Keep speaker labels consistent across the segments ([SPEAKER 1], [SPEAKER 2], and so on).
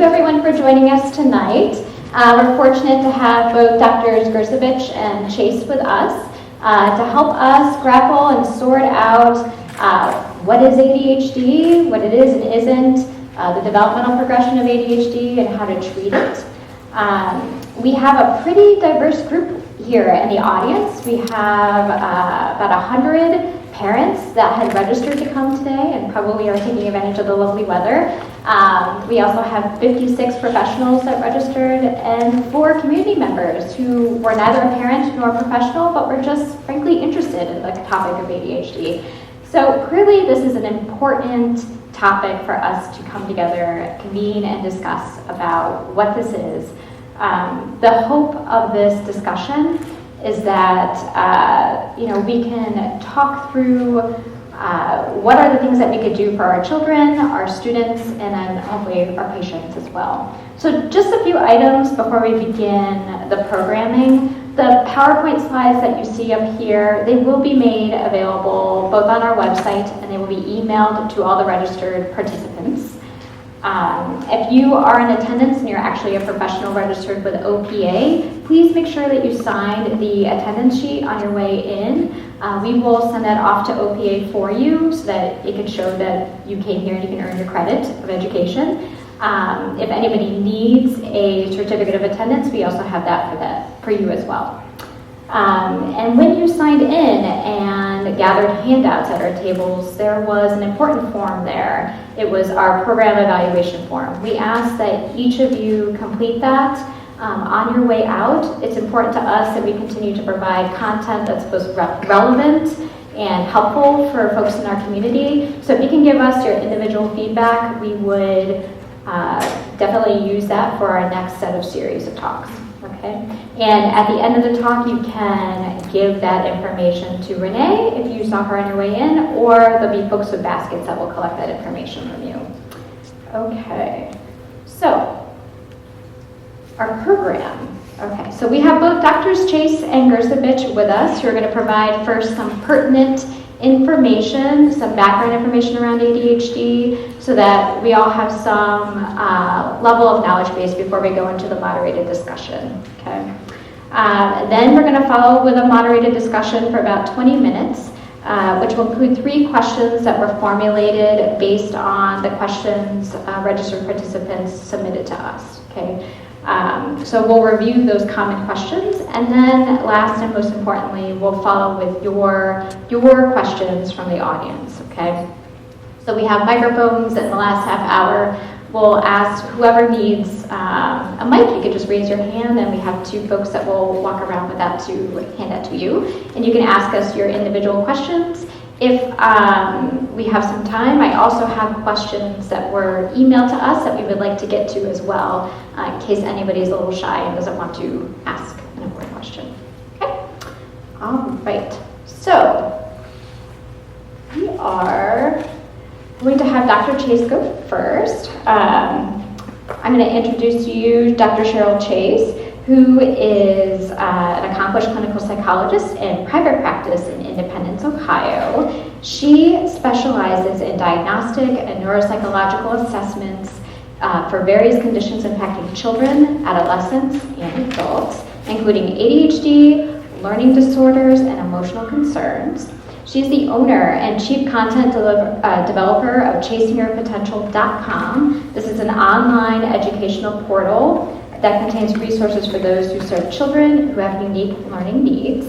[SPEAKER 1] you everyone for joining us tonight. We're fortunate to have both Drs. Gersovich and Chase with us to help us grapple and sort out what is ADHD, what it is and isn't, the developmental progression of ADHD, and how to treat it. We have a pretty diverse group here in the audience. We have about 100 parents that had registered to come today and probably are taking advantage of the lovely weather. We also have 56 professionals that registered and 4 community members who were neither a parent nor a professional, but were just frankly interested in the topic of ADHD. So clearly this is an important topic for us to come together, convene, and discuss about what this is. The hope of this discussion is that we can talk through what are the things that we could do for our children, our students, and then hopefully our patients as well. So just a few items before we begin the programming. The PowerPoint slides that you see up here, they will be made available both on our website and they will be emailed to all the registered participants. If you are in attendance and you're actually a professional registered with OPA, please make sure that you signed the attendance sheet on your way in. We will send that off to OPA for you so that it can show that you came here and you can earn your credit of education. If anybody needs a certificate of attendance, we also have that for you as well. And when you signed in and gathered handouts at our tables, there was an important form there. It was our program evaluation form. We ask that each of you complete that on your way out. It's important to us that we continue to provide content that's both relevant and helpful for folks in our community. So if you can give us your individual feedback, we would definitely use that for our next set of series of talks. Okay, and at the end of the talk, you can give that information to Renee if you saw her on your way in, or there'll be folks with baskets that will collect that information from you. Okay, so our program. Okay, so we have both Drs. Chase and Gersovich with us who are going to provide first some pertinent information, some background information around ADHD, so that we all have some level of knowledge base before we go into the moderated discussion. Okay. Then we're going to follow with a moderated discussion for about 20 minutes, which will include 3 questions that were formulated based on the questions registered participants submitted to us. Okay. So we'll review those common questions, and then last and most importantly, we'll follow with your questions from the audience, okay? So we have microphones in the last half hour. We'll ask whoever needs a mic, you could just raise your hand, and we have 2 folks that will walk around with that to hand that to you. And you can ask us your individual questions. If we have some time, I also have questions that were emailed to us that we would like to get to as well, in case anybody's a little shy and doesn't want to ask an important question. Okay? All right. So, we are going to have Dr. Chase go first. I'm going to introduce to you Dr. Cheryl Chase, who is an accomplished clinical psychologist in private practice in Independence, Ohio. She specializes in diagnostic and neuropsychological assessments for various conditions impacting children, adolescents, and adults, including ADHD, learning disorders, and emotional concerns. She's the owner and chief content developer of ChasingYourPotential.com. This is an online educational portal that contains resources for those who serve children who have unique learning needs.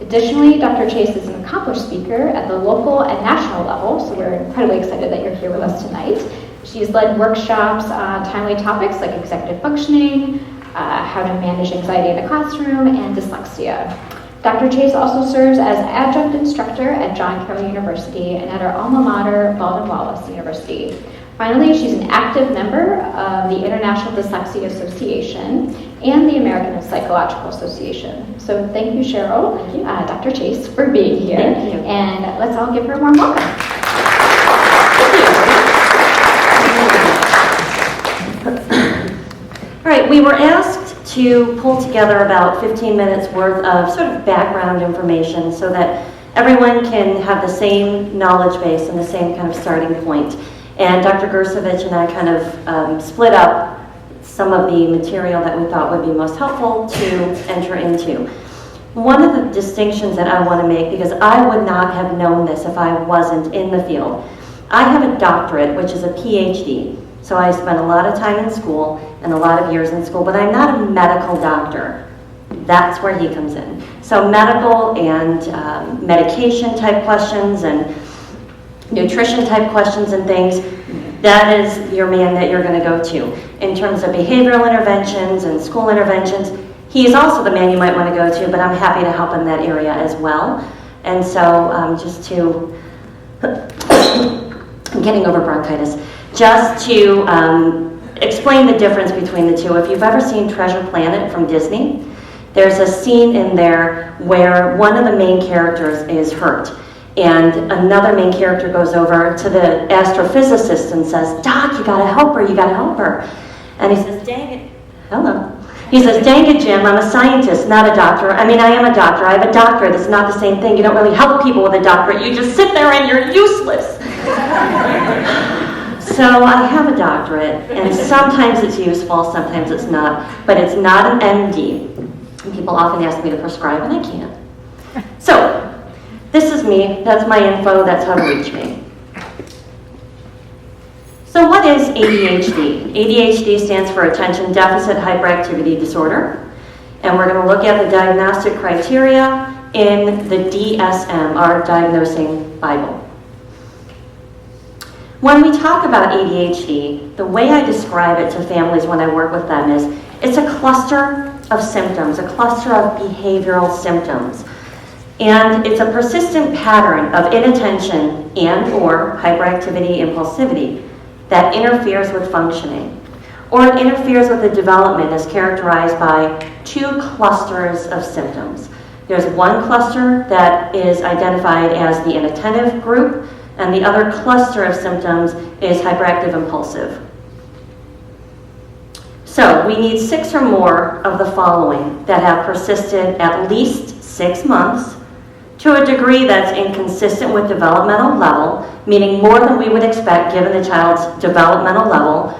[SPEAKER 1] Additionally, Dr. Chase is an accomplished speaker at the local and national level, so we're incredibly excited that you're here with us tonight. She's led workshops on timely topics like executive functioning, how to manage anxiety in the classroom, and dyslexia. Dr. Chase also serves as adjunct instructor at John Carroll University and at our alma mater, Baldwin Wallace University. Finally, she's an active member of the International Dyslexia Association and the American Psychological Association. So thank you, Cheryl, thank you. Dr. Chase, for being here.
[SPEAKER 2] Thank you.
[SPEAKER 1] And let's all give her a warm welcome.
[SPEAKER 2] All right, we were asked to pull together about 15 minutes worth of sort of background information so that everyone can have the same knowledge base and the same kind of starting point. And Dr. Gersovich and I kind of split up some of the material that we thought would be most helpful to enter into. One of the distinctions that I want to make, because I would not have known this if I wasn't in the field, I have a doctorate, which is a PhD. So I spent a lot of time in school and a lot of years in school, but I'm not a medical doctor. That's where he comes in. So medical and medication type questions and nutrition type questions and things, that is your man that you're going to go to. In terms of behavioral interventions and school interventions, he is also the man you might want to go to, but I'm happy to help in that area as well. And so just to, I'm getting over bronchitis, just to explain the difference between the two. If you've ever seen Treasure Planet from Disney, there's a scene in there where one of the main characters is hurt. And another main character goes over to the astrophysicist and says, "Doc, you gotta help her, you gotta help her." And he says, "Dang it." Hello. He says, "Dang it, Jim, I'm a scientist, not a doctor. I mean, I am a doctor. I have a doctorate. It's not the same thing. You don't really help people with a doctorate. You just sit there and you're useless." So I have a doctorate, and sometimes it's useful, sometimes it's not. But it's not an MD. And people often ask me to prescribe, and I can't. So this is me. That's my info. That's how to reach me. So what is ADHD? ADHD stands for Attention Deficit Hyperactivity Disorder. And we're going to look at the diagnostic criteria in the DSM, our Diagnosing Bible. When we talk about ADHD, the way I describe it to families when I work with them is it's a cluster of symptoms, a cluster of behavioral symptoms. And it's a persistent pattern of inattention and or hyperactivity, impulsivity that interferes with functioning. Or it interferes with the development as characterized by two clusters of symptoms. There's one cluster that is identified as the inattentive group, and the other cluster of symptoms is hyperactive impulsive. So we need 6 or more of the following that have persisted at least 6 months to a degree that's inconsistent with developmental level, meaning more than we would expect given the child's developmental level.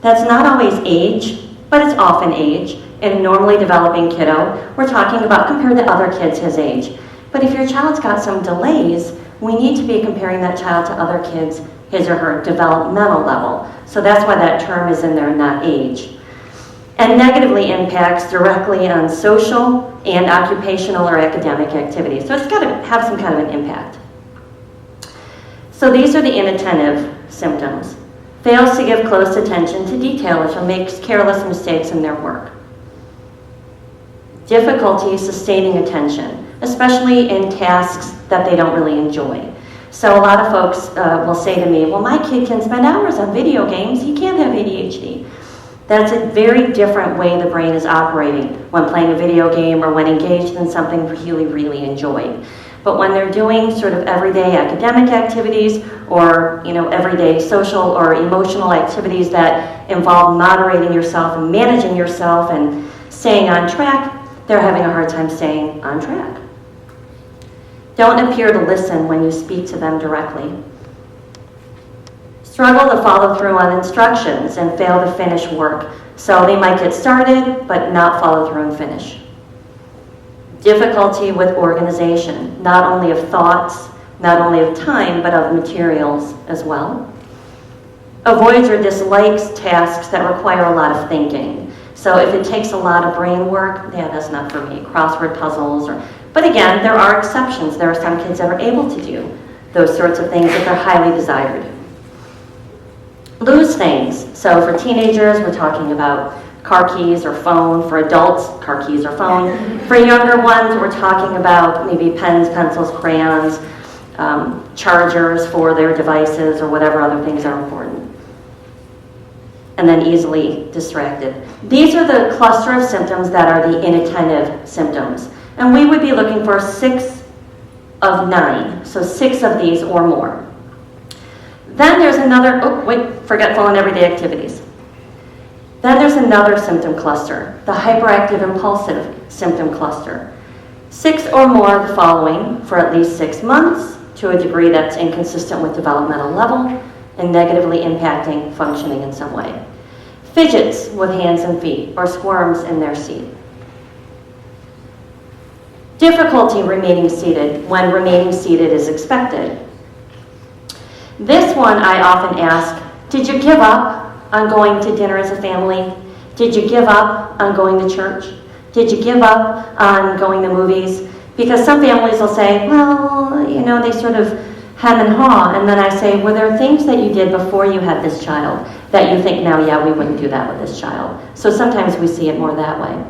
[SPEAKER 2] That's not always age, but it's often age. In a normally developing kiddo, we're talking about compared to other kids his age. But if your child's got some delays, we need to be comparing that child to other kids his or her developmental level. So that's why that term is in there, not age. And negatively impacts directly on social and occupational or academic activities. So it's got to have some kind of an impact. So these are the inattentive symptoms. Fails to give close attention to details or makes careless mistakes in their work. Difficulty sustaining attention, especially in tasks that they don't really enjoy. So a lot of folks will say to me, "Well, my kid can spend hours on video games. He can't have ADHD." That's a very different way the brain is operating when playing a video game or when engaged in something really, really enjoyed. But when they're doing sort of everyday academic activities or, everyday social or emotional activities that involve moderating yourself and managing yourself and staying on track, they're having a hard time staying on track. Don't appear to listen when you speak to them directly. Struggle to follow through on instructions and fail to finish work. So they might get started, but not follow through and finish. Difficulty with organization, not only of thoughts, not only of time, but of materials as well. Avoids or dislikes tasks that require a lot of thinking. So if it takes a lot of brain work, that's not for me. Crossword puzzles, but again, there are exceptions. There are some kids that are able to do those sorts of things if they're highly desired. Lose things. So for teenagers, we're talking about car keys or phone. For adults, car keys or phone. For younger ones, we're talking about maybe pens, pencils, crayons, chargers for their devices or whatever other things are important. And then easily distracted. These are the cluster of symptoms that are the inattentive symptoms. And we would be looking for 6 of 9. So 6 of these or more. Then there's another, forgetful and everyday activities. Then there's another symptom cluster, the hyperactive impulsive symptom cluster. 6 or more of the following for at least 6 months to a degree that's inconsistent with developmental level and negatively impacting functioning in some way. fidgets with hands and feet, or squirms in their seat. Difficulty remaining seated when remaining seated is expected. This one I often ask, did you give up on going to dinner as a family? Did you give up on going to church? Did you give up on going to movies? Because some families will say, well, you know, they sort of hem and haw, and then I say, were there things that you did before you had this child that you think now, yeah, we wouldn't do that with this child? So sometimes we see it more that way.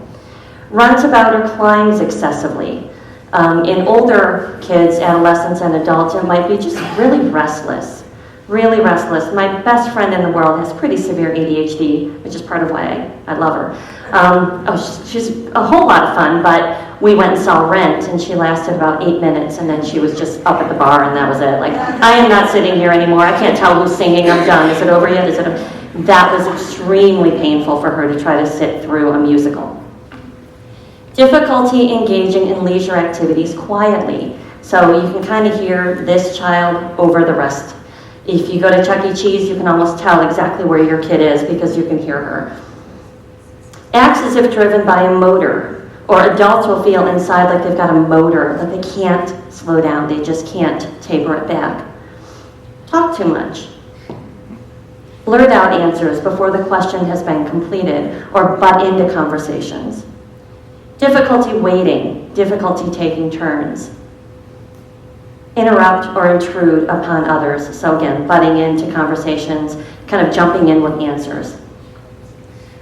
[SPEAKER 2] Runs about or climbs excessively. In older kids, adolescents, and adults, it might be just really restless. Really restless. My best friend in the world has pretty severe ADHD, which is part of why I love her. She's a whole lot of fun, but we went and saw Rent, and she lasted about 8 minutes, and then she was just up at the bar, and that was it. Like, I am not sitting here anymore. I can't tell who's singing. I'm done. Is it over yet? That was extremely painful for her to try to sit through a musical. Difficulty engaging in leisure activities quietly. So you can kind of hear this child over the rest. If you go to Chuck E. Cheese, you can almost tell exactly where your kid is because you can hear her. Acts as if driven by a motor, or adults will feel inside like they've got a motor, that they can't slow down, they just can't taper it back. Talk too much. Blurt out answers before the question has been completed, or butt into conversations. Difficulty waiting, difficulty taking turns. Interrupt or intrude upon others. So again, butting into conversations, kind of jumping in with answers.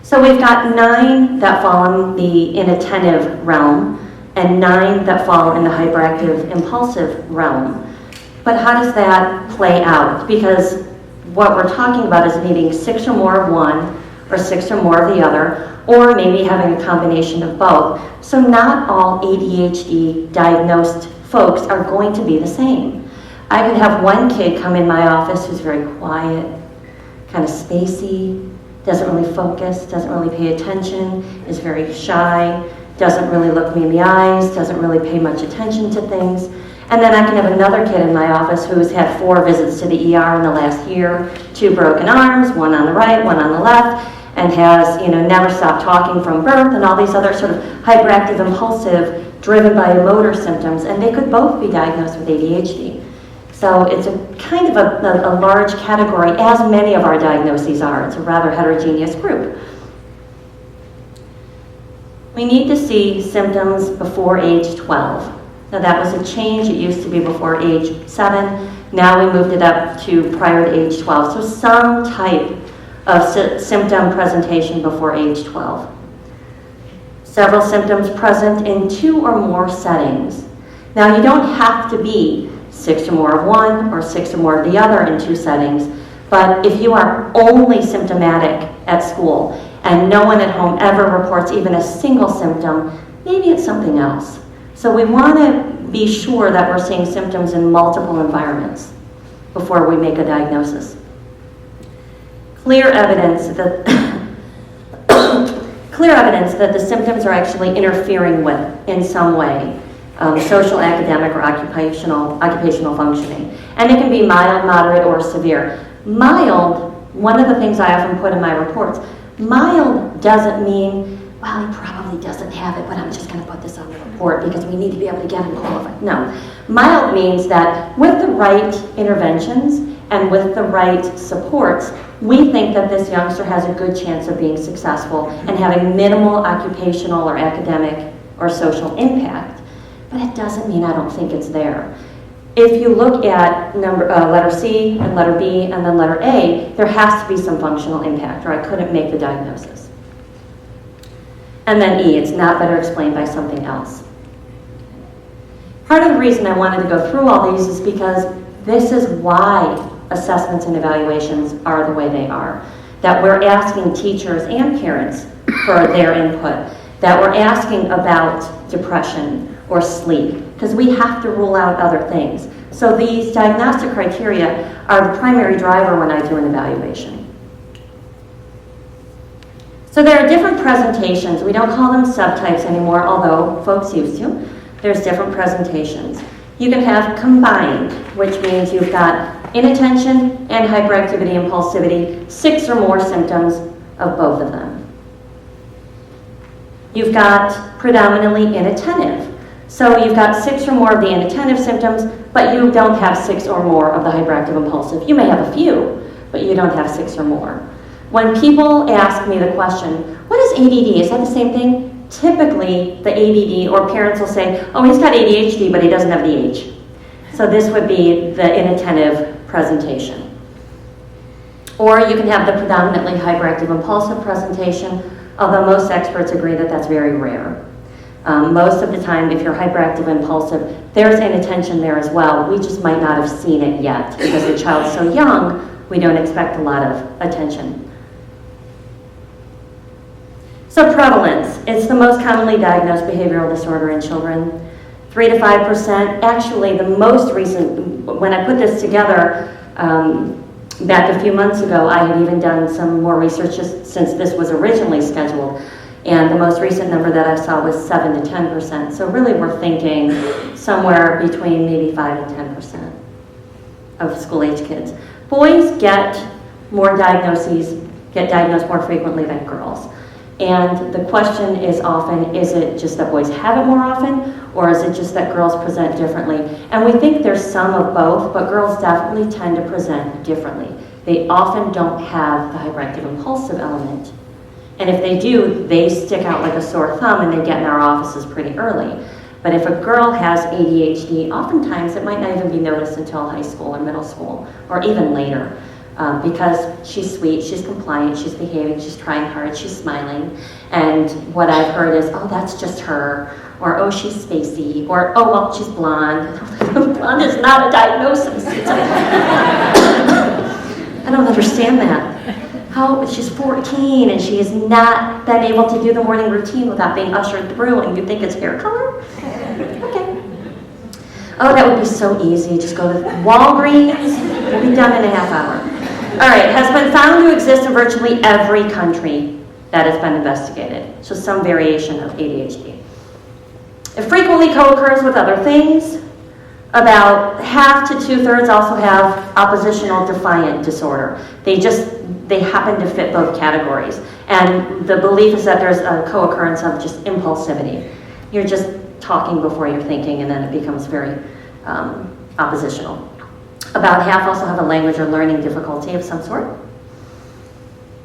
[SPEAKER 2] So we've got 9 that fall in the inattentive realm, and 9 that fall in the hyperactive impulsive realm. But how does that play out? Because what we're talking about is needing 6 or more of one, or 6 or more of the other, or maybe having a combination of both. So not all ADHD diagnosed folks are going to be the same. I could have one kid come in my office who's very quiet, kind of spacey, doesn't really focus, doesn't really pay attention, is very shy, doesn't really look me in the eyes, doesn't really pay much attention to things. And then I can have another kid in my office who's had 4 visits to the ER in the last year, 2 broken arms, 1 on the right, 1 on the left, and has, never stopped talking from birth, and all these other sort of hyperactive, impulsive, driven by motor symptoms, and they could both be diagnosed with ADHD. So it's a kind of a large category, as many of our diagnoses are. It's a rather heterogeneous group. We need to see symptoms before age 12. Now that was a change. It used to be before age 7. Now we moved it up to prior to age 12. So some type of symptom presentation before age 12. Several symptoms present in 2 or more settings. Now you don't have to be 6 or more of one or 6 or more of the other in 2 settings, but if you are only symptomatic at school and no one at home ever reports even a single symptom, maybe it's something else. So we want to be sure that we're seeing symptoms in multiple environments before we make a diagnosis. Clear evidence that the symptoms are actually interfering with, in some way, social, academic, or occupational functioning. And it can be mild, moderate, or severe. Mild, one of the things I often put in my reports, mild doesn't mean, well, he probably doesn't have it, but I'm just going to put this on the report because we need to be able to get him qualified. No. Mild means that with the right interventions and with the right supports, we think that this youngster has a good chance of being successful and having minimal occupational or academic or social impact. But it doesn't mean I don't think it's there. If you look at letter C and letter B and then letter A, there has to be some functional impact or I couldn't make the diagnosis. And then E, it's not better explained by something else. Part of the reason I wanted to go through all these is because this is why assessments and evaluations are the way they are. That we're asking teachers and parents for their input. That we're asking about depression or sleep, because we have to rule out other things. So these diagnostic criteria are the primary driver when I do an evaluation. So there are different presentations. We don't call them subtypes anymore, although folks used to. There's different presentations. You can have combined, which means you've got inattention and hyperactivity, impulsivity, 6 or more symptoms of both of them. You've got predominantly inattentive. So you've got 6 or more of the inattentive symptoms, but you don't have 6 or more of the hyperactive impulsive. You may have a few, but you don't have 6 or more. When people ask me the question, what is ADD? Is that the same thing? Typically, the ADD, or parents will say, oh, he's got ADHD, but he doesn't have the H. So this would be the inattentive presentation. Or you can have the predominantly hyperactive impulsive presentation, although most experts agree that that's very rare. Most of the time, if you're hyperactive impulsive, there's inattention there as well. We just might not have seen it yet because the child's so young, we don't expect a lot of attention. So prevalence, it's the most commonly diagnosed behavioral disorder in children. 3 to 5%. Actually, the most recent, when I put this together back a few months ago, I had even done some more research just since this was originally scheduled. And the most recent number that I saw was 7 to 10%. So really we're thinking somewhere between maybe 5 and 10% of school-age kids. Boys get more diagnoses, get diagnosed more frequently than girls. And the question is often, is it just that boys have it more often, or is it just that girls present differently? And we think there's some of both, but girls definitely tend to present differently. They often don't have the hyperactive impulsive element. And if they do, they stick out like a sore thumb and they get in our offices pretty early. But if a girl has ADHD, oftentimes it might not even be noticed until high school or middle school, or even later. Because she's sweet, she's compliant, she's behaving, she's trying hard, she's smiling. And what I've heard is, oh, that's just her, or oh, she's spacey, or oh, well, she's blonde. Blonde is not a diagnosis. I don't understand that. How she's 14 and she has not been able to do the morning routine without being ushered through, and you think it's hair color? Okay. Oh, that would be so easy. Just go to Walgreens, we'll be done in a half hour. All right, has been found to exist in virtually every country that has been investigated. So some variation of ADHD. It frequently co-occurs with other things. About half to 2/3 also have oppositional defiant disorder. They happen to fit both categories. And the belief is that there's a co-occurrence of just impulsivity. You're just talking before you're thinking, and then it becomes very oppositional. About half also have a language or learning difficulty of some sort.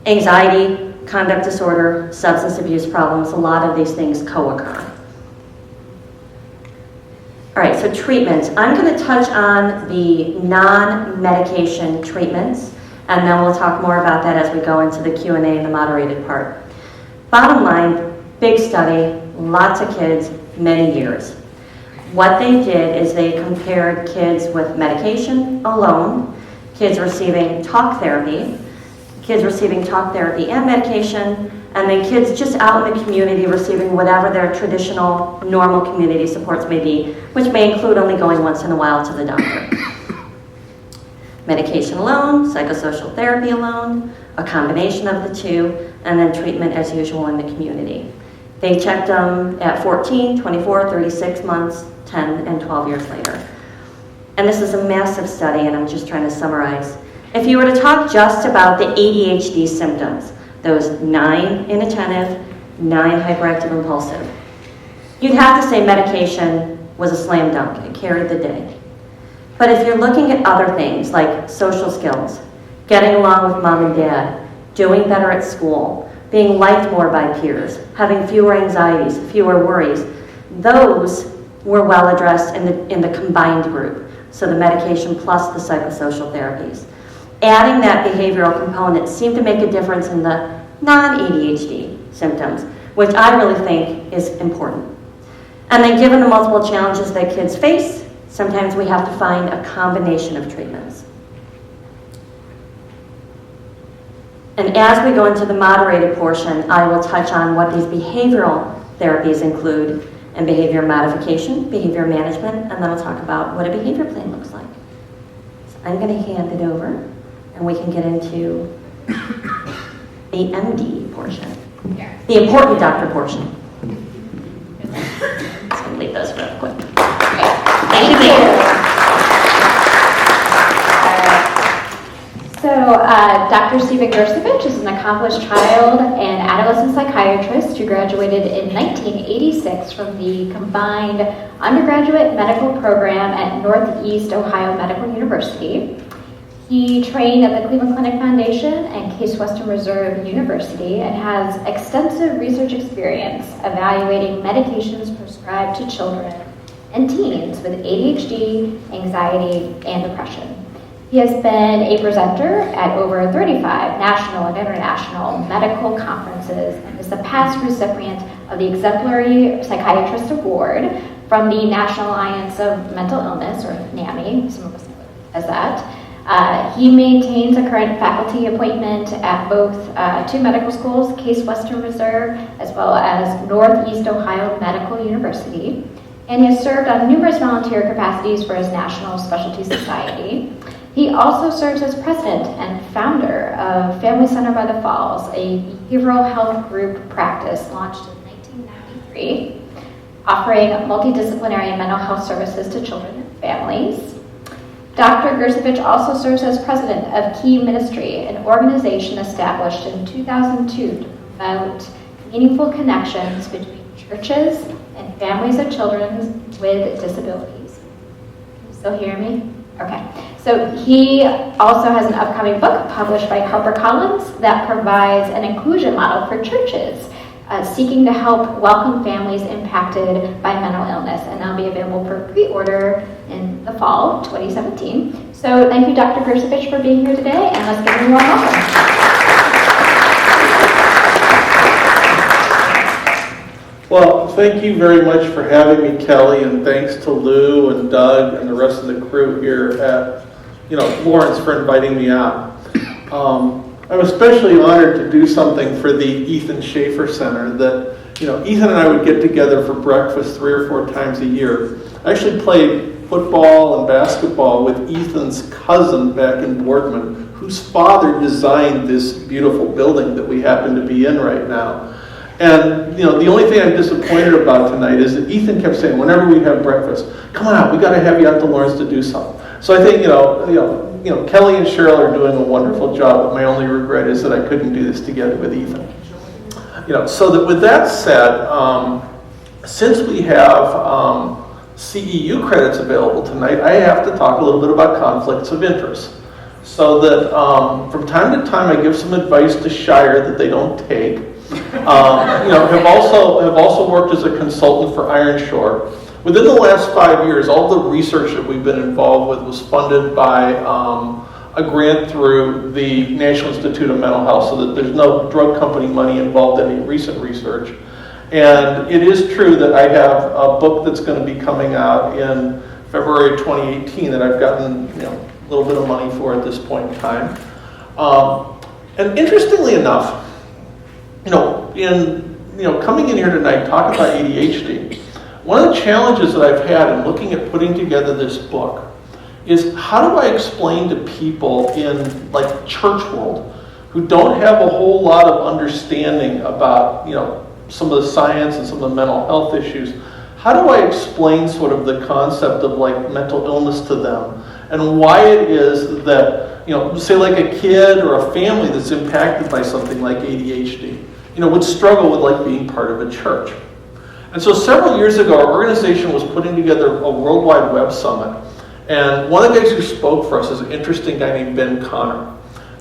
[SPEAKER 2] Anxiety, conduct disorder, substance abuse problems, a lot of these things co-occur. All right, so treatments. I'm going to touch on the non-medication treatments, and then we'll talk more about that as we go into the Q&A and the moderated part. Bottom line, big study, lots of kids, many years. What they did is they compared kids with medication alone, kids receiving talk therapy and medication, and then kids just out in the community receiving whatever their traditional, normal community supports may be, which may include only going once in a while to the doctor. Medication alone, psychosocial therapy alone, a combination of the two, and then treatment as usual in the community. They checked them at 14, 24, 36 months, 10, and 12 years later. And this is a massive study, and I'm just trying to summarize. If you were to talk just about the ADHD symptoms, those 9 inattentive, 9 hyperactive impulsive, you'd have to say medication was a slam dunk. It carried the day. But if you're looking at other things like social skills, getting along with mom and dad, doing better at school, being liked more by peers, having fewer anxieties, fewer worries, those were well addressed in the combined group. So the medication plus the psychosocial therapies. Adding that behavioral component seemed to make a difference in the non-ADHD symptoms, which I really think is important. And then given the multiple challenges that kids face, sometimes we have to find a combination of treatments. And as we go into the moderated portion, I will touch on what these behavioral therapies include, and behavior modification, behavior management, and then I'll talk about what a behavior plan looks like. So I'm going to hand it over, and we can get into the MD portion, the important doctor portion. Let's leave those real quick.
[SPEAKER 1] Thank you. So Dr. Stephen Gersovich is an accomplished child and adolescent psychiatrist who graduated in 1986 from the combined undergraduate medical program at Northeast Ohio Medical University. He trained at the Cleveland Clinic Foundation and Case Western Reserve University and has extensive research experience evaluating medications prescribed to children and teens with ADHD, anxiety, and depression. He has been a presenter at over 35 national and international medical conferences and is the past recipient of the Exemplary Psychiatrist Award from the National Alliance of Mental Illness, or NAMI, some of us know it as that. He maintains a current faculty appointment at both two medical schools, Case Western Reserve, as well as Northeast Ohio Medical University. And he has served on numerous volunteer capacities for his National Specialty Society. He also serves as president and founder of Family Center by the Falls, a behavioral health group practice launched in 1993, offering multidisciplinary mental health services to children and families. Dr. Gersovich also serves as president of Key Ministry, an organization established in 2002 to promote meaningful connections between churches and families of children with disabilities. Can you still hear me? Okay. So he also has an upcoming book published by HarperCollins that provides an inclusion model for churches seeking to help welcome families impacted by mental illness, and that'll be available for pre-order in the fall 2017. So thank you, Dr. Gersovich, for being here today, and let's give him a warm welcome.
[SPEAKER 3] Well, thank you very much for having me, Kelly, and thanks to Lou and Doug and the rest of the crew here at, Lawrence for inviting me out. I'm especially honored to do something for the Ethan Schaefer Center that, Ethan and I would get together for breakfast 3 or 4 times a year. I actually played football and basketball with Ethan's cousin back in Boardman, whose father designed this beautiful building that we happen to be in right now. And, the only thing I'm disappointed about tonight is that Ethan kept saying, whenever we have breakfast, come on out, we got to have you out to Lawrence to do something. So I think, Kelly and Cheryl are doing a wonderful job, but my only regret is that I couldn't do this together with Ethan. So that with that said, since we have CEU credits available tonight, I have to talk a little bit about conflicts of interest. So that from time to time I give some advice to Shire that they don't take. Have also worked as a consultant for Ironshore. Within the last 5 years, all the research that we've been involved with was funded by a grant through the National Institute of Mental Health, so that there's no drug company money involved in any recent research. And it is true that I have a book that's going to be coming out in February 2018 that I've gotten a little bit of money for at this point in time. And interestingly enough, coming in here tonight, talking about ADHD, one of the challenges that I've had in looking at putting together this book is how do I explain to people in church world who don't have a whole lot of understanding about, some of the science and some of the mental health issues, how do I explain sort of the concept of mental illness to them and why it is that, say a kid or a family that's impacted by something like ADHD, would struggle with being part of a church. And so several years ago, our organization was putting together a worldwide web summit. And one of the guys who spoke for us is an interesting guy named Ben Connor.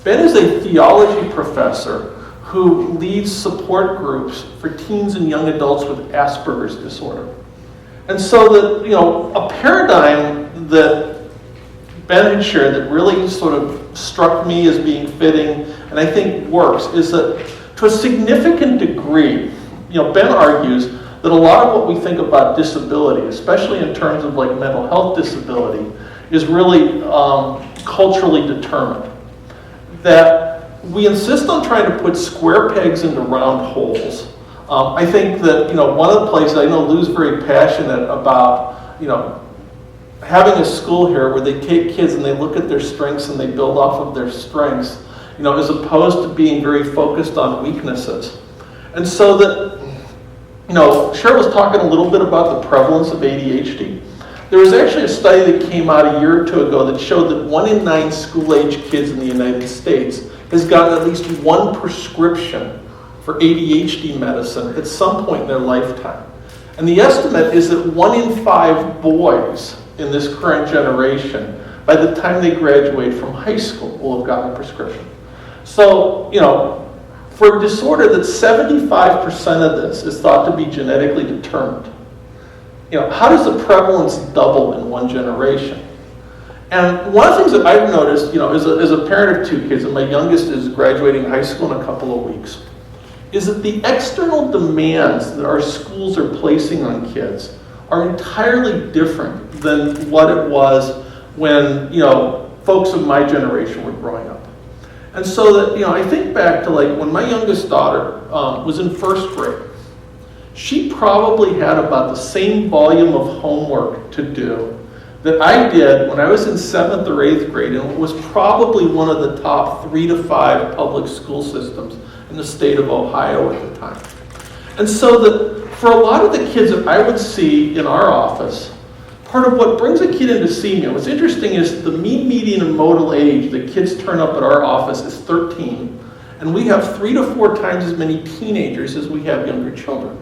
[SPEAKER 3] Ben is a theology professor who leads support groups for teens and young adults with Asperger's disorder. And so that, a paradigm that Ben had shared that really sort of struck me as being fitting and I think works is that to a significant degree, Ben argues that a lot of what we think about disability, especially in terms of mental health disability, is really culturally determined. That we insist on trying to put square pegs into round holes. I think that one of the places I know Lou's very passionate about having a school here where they take kids and they look at their strengths and they build off of their strengths, as opposed to being very focused on weaknesses. And so that, Cheryl was talking a little bit about the prevalence of ADHD. There was actually a study that came out a year or two ago that showed that 1 in 9 school-age kids in the United States has gotten at least one prescription for ADHD medicine at some point in their lifetime. And the estimate is that 1 in 5 boys in this current generation, by the time they graduate from high school, will have gotten a prescription. So, for a disorder that 75% of this is thought to be genetically determined, how does the prevalence double in one generation? And one of the things that I've noticed, as a parent of 2 kids, and my youngest is graduating high school in a couple of weeks, is that the external demands that our schools are placing on kids are entirely different than what it was when, folks of my generation were growing up. And so that, I think back to like when my youngest daughter was in 1st grade, she probably had about the same volume of homework to do that I did when I was in 7th or 8th grade, and it was probably one of the top 3 to 5 public school systems in the state of Ohio at the time. And so that for a lot of the kids that I would see in our office, part of what brings a kid in to see me, what's interesting is the mean, median, and modal age that kids turn up at our office is 13, and we have 3 to 4 times as many teenagers as we have younger children.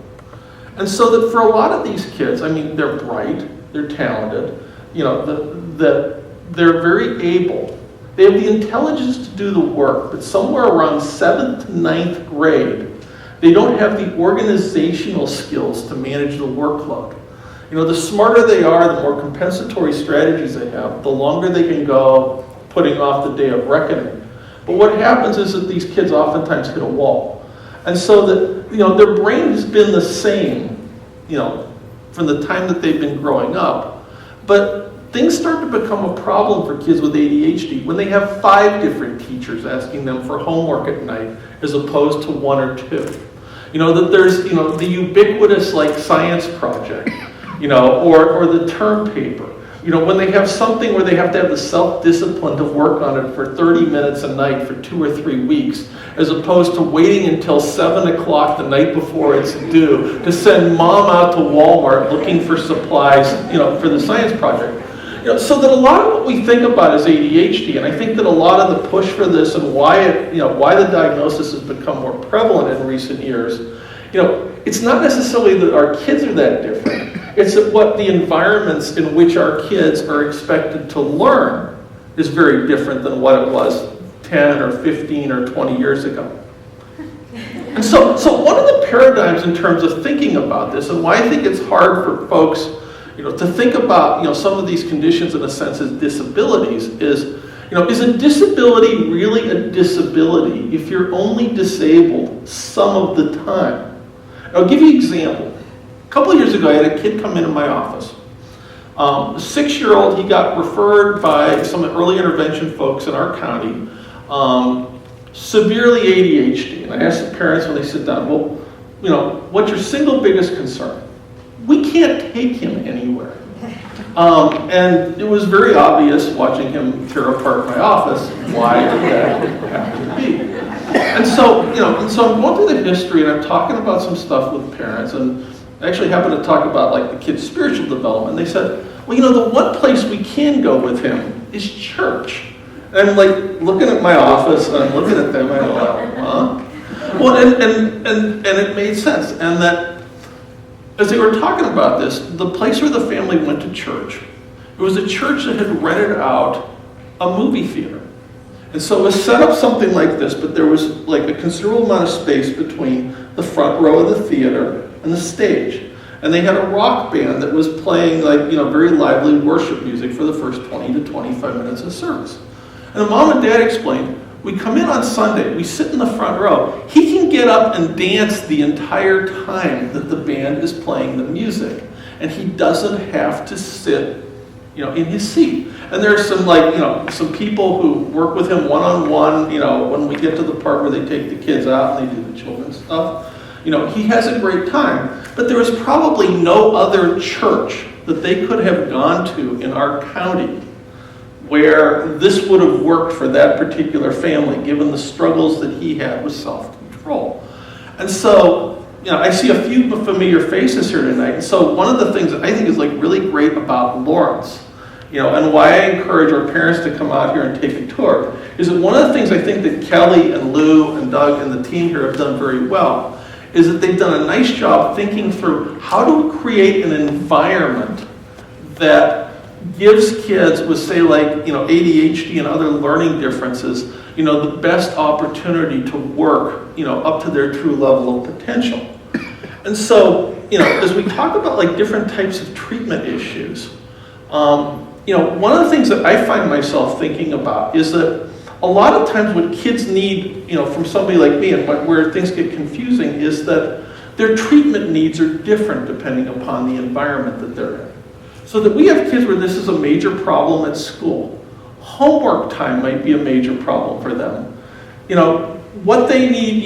[SPEAKER 3] And so that for a lot of these kids, they're bright, they're talented, they're very able. They have the intelligence to do the work, but somewhere around 7th to 9th grade, they don't have the organizational skills to manage the workload. The smarter they are, the more compensatory strategies they have, the longer they can go putting off the day of reckoning. But what happens is that these kids oftentimes hit a wall. And so that, their brain has been the same, from the time that they've been growing up. But things start to become a problem for kids with ADHD when they have 5 different teachers asking them for homework at night as opposed to 1 or 2. That there's, the ubiquitous like science project, or the term paper. When they have something where they have to have the self-discipline to work on it for 30 minutes a night for 2 or 3 weeks, as opposed to waiting until 7 o'clock the night before it's due to send mom out to Walmart looking for supplies, for the science project. So that a lot of what we think about is ADHD, and I think that a lot of the push for this and why the diagnosis has become more prevalent in recent years, it's not necessarily that our kids are that different. It's that what the environments in which our kids are expected to learn is very different than what it was 10 or 15 or 20 years ago. And so one of the paradigms in terms of thinking about this, and why I think it's hard for folks, to think about, some of these conditions in a sense as disabilities is a disability really a disability if you're only disabled some of the time? I'll give you an example. A couple of years ago, I had a kid come into my office. A 6-year-old, he got referred by some early intervention folks in our county, severely ADHD. And I asked the parents when they sit down, well, what's your single biggest concern? We can't take him anywhere. And it was very obvious watching him tear apart my office why that happened to be. And so, I'm going through the history and I'm talking about some stuff with parents, and I actually happened to talk about like the kid's spiritual development. They said, well, the one place we can go with him is church. And I'm like looking at my office and I'm looking at them and I'm like, huh? Well, and it made sense. And that as they were talking about this, the place where the family went to church, it was a church that had rented out a movie theater. And so it was set up something like this, but there was like a considerable amount of space between the front row of the theater and the stage. And they had a rock band that was playing like, very lively worship music for the first 20 to 25 minutes of service. And the mom and dad explained, we come in on Sunday, we sit in the front row. He can get up and dance the entire time that the band is playing the music. And he doesn't have to sit, in his seat. And there's some some people who work with him one-on-one, when we get to the part where they take the kids out and they do the children's stuff. He has a great time. But there was probably no other church that they could have gone to in our county where this would have worked for that particular family, given the struggles that he had with self-control. And so I see a few familiar faces here tonight. And so one of the things that I think is like really great about Lawrence, and why I encourage our parents to come out here and take a tour, is that one of the things I think that Kelly and Lou and Doug and the team here have done very well is that they've done a nice job thinking through how to create an environment that gives kids with, say, like, ADHD and other learning differences, the best opportunity to work, up to their true level of potential. And so, as we talk about like different types of treatment issues, one of the things that I find myself thinking about is that a lot of times what kids need, from somebody like me, and where things get confusing, is that their treatment needs are different depending upon the environment that they're in. So that we have kids where this is a major problem at school. Homework time might be a major problem for them. What they need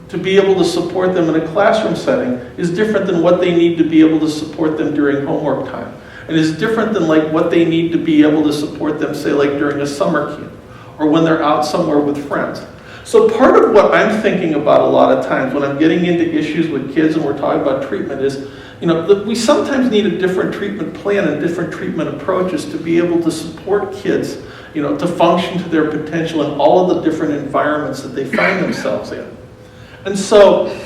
[SPEAKER 3] to be able to support them in a classroom setting is different than what they need to be able to support them during homework time. And is different than like what they need to be able to support them, say, like during a summer camp or when they're out somewhere with friends. So part of what I'm thinking about a lot of times when I'm getting into issues with kids and we're talking about treatment is, that we sometimes need a different treatment plan and different treatment approaches to be able to support kids, to function to their potential in all of the different environments that they find themselves in. And so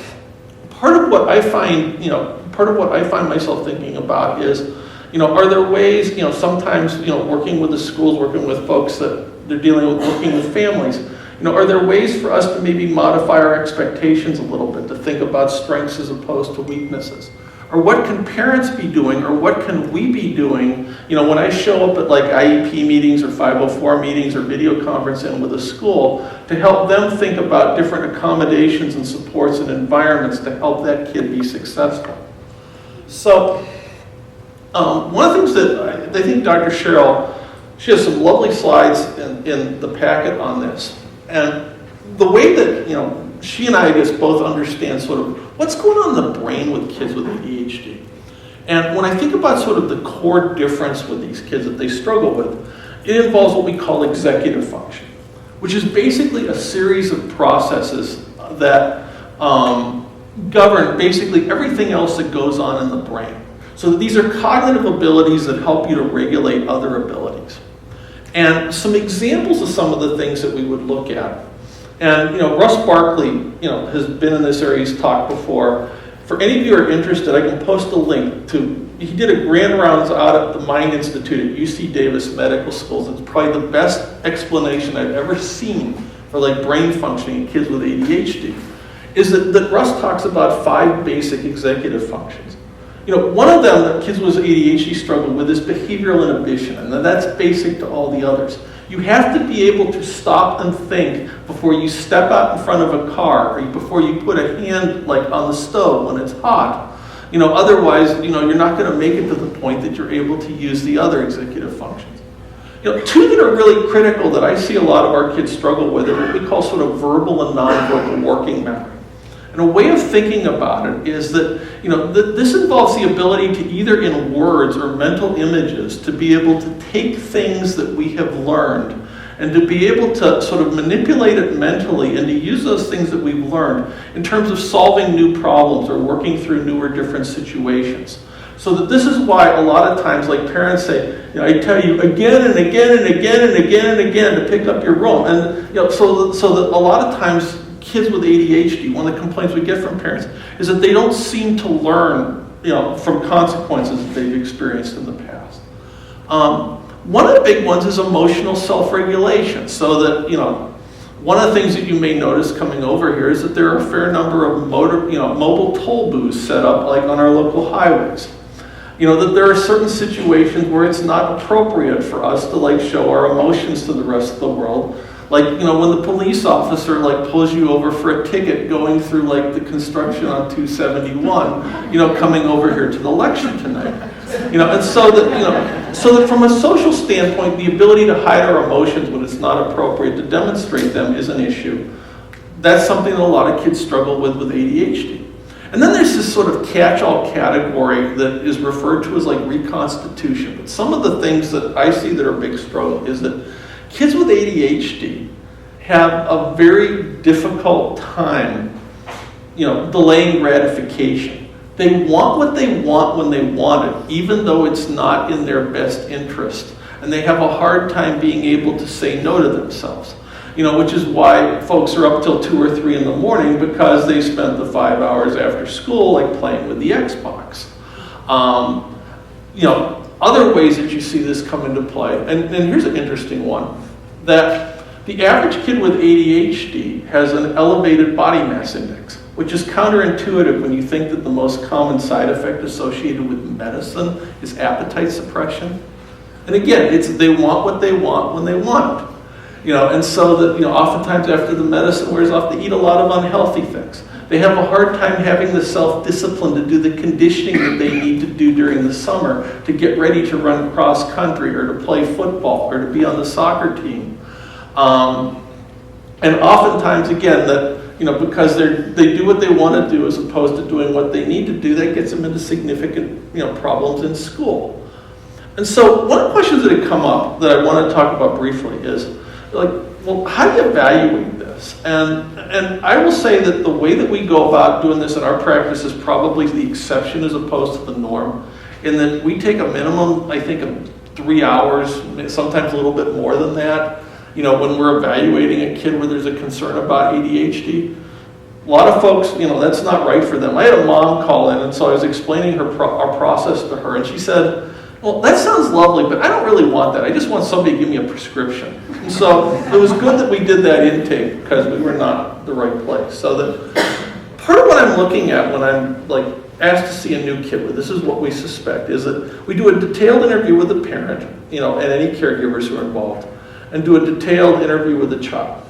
[SPEAKER 3] part of what I find myself thinking about is, are there ways, sometimes, working with the schools, working with folks that they're dealing with, working with families, are there ways for us to maybe modify our expectations a little bit, to think about strengths as opposed to weaknesses? Or what can parents be doing, or what can we be doing, when I show up at like IEP meetings or 504 meetings or video conferencing with a school to help them think about different accommodations and supports and environments to help that kid be successful. So one of the things that I think Dr. Cheryl, she has some lovely slides in the packet on this. And the way that, she and I just both understand sort of what's going on in the brain with kids with ADHD. And when I think about sort of the core difference with these kids that they struggle with, it involves what we call executive function, which is basically a series of processes that govern basically everything else that goes on in the brain. So these are cognitive abilities that help you to regulate other abilities. And some examples of some of the things that we would look at. And, Russ Barkley, has been in this area, he's talked before. For any of you who are interested, I can post a link to, he did a grand rounds out at the Mind Institute at UC Davis Medical Schools. It's probably the best explanation I've ever seen for like brain functioning in kids with ADHD. Is that Russ talks about 5 basic executive functions. One of them that kids with ADHD struggle with is behavioral inhibition, and that's basic to all the others. You have to be able to stop and think before you step out in front of a car or before you put a hand like on the stove when it's hot. Otherwise, you're not going to make it to the point that you're able to use the other executive functions. 2 that are really critical that I see a lot of our kids struggle with are what we call sort of verbal and nonverbal working memory. And a way of thinking about it is that, this involves the ability to either in words or mental images to be able to take things that we have learned and to be able to sort of manipulate it mentally and to use those things that we've learned in terms of solving new problems or working through new or different situations. So that this is why a lot of times, like parents say, I tell you again and again and again and again and again to pick up your room. And so that a lot of times kids with ADHD, one of the complaints we get from parents is that they don't seem to learn, from consequences that they've experienced in the past. One of the big ones is emotional self-regulation. So that, one of the things that you may notice coming over here is that there are a fair number of mobile toll booths set up like on our local highways. That there are certain situations where it's not appropriate for us to like show our emotions to the rest of the world. Like, when the police officer like pulls you over for a ticket going through like the construction on 271, coming over here to the lecture tonight. And so that from a social standpoint, the ability to hide our emotions when it's not appropriate to demonstrate them is an issue. That's something that a lot of kids struggle with ADHD. And then there's this sort of catch-all category that is referred to as like reconstitution. But some of the things that I see that are a big struggle is that kids with ADHD have a very difficult time delaying gratification. They want what they want when they want it, even though it's not in their best interest. And they have a hard time being able to say no to themselves. Which is why folks are up till 2 or 3 in the morning, because they spent the 5 hours after school like playing with the Xbox. Other ways that you see this come into play, and here's an interesting one, that the average kid with ADHD has an elevated body mass index, which is counterintuitive when you think that the most common side effect associated with medicine is appetite suppression. And again, they want what they want when they want it. And so that, oftentimes after the medicine wears off, they eat a lot of unhealthy things. They have a hard time having the self-discipline to do the conditioning that they need to do during the summer to get ready to run cross country or to play football or to be on the soccer team. And oftentimes, again, that, because they do what they want to do as opposed to doing what they need to do, that gets them into significant, problems in school. And so one of the questions that had come up that I want to talk about briefly is, well, how do you evaluate this? And I will say that the way that we go about doing this in our practice is probably the exception as opposed to the norm, in that we take a minimum, I think, of 3 hours, sometimes a little bit more than that, when we're evaluating a kid where there's a concern about ADHD. A lot of folks, that's not right for them. I had a mom call in, and so I was explaining our process to her, and she said, well, that sounds lovely, but I don't really want that. I just want somebody to give me a prescription. And so it was good that we did that intake, because we were not the right place. So that part of what I'm looking at when I'm asked to see a new kid with, this is what we suspect, is that we do a detailed interview with the parent, and any caregivers who are involved, and do a detailed interview with the child.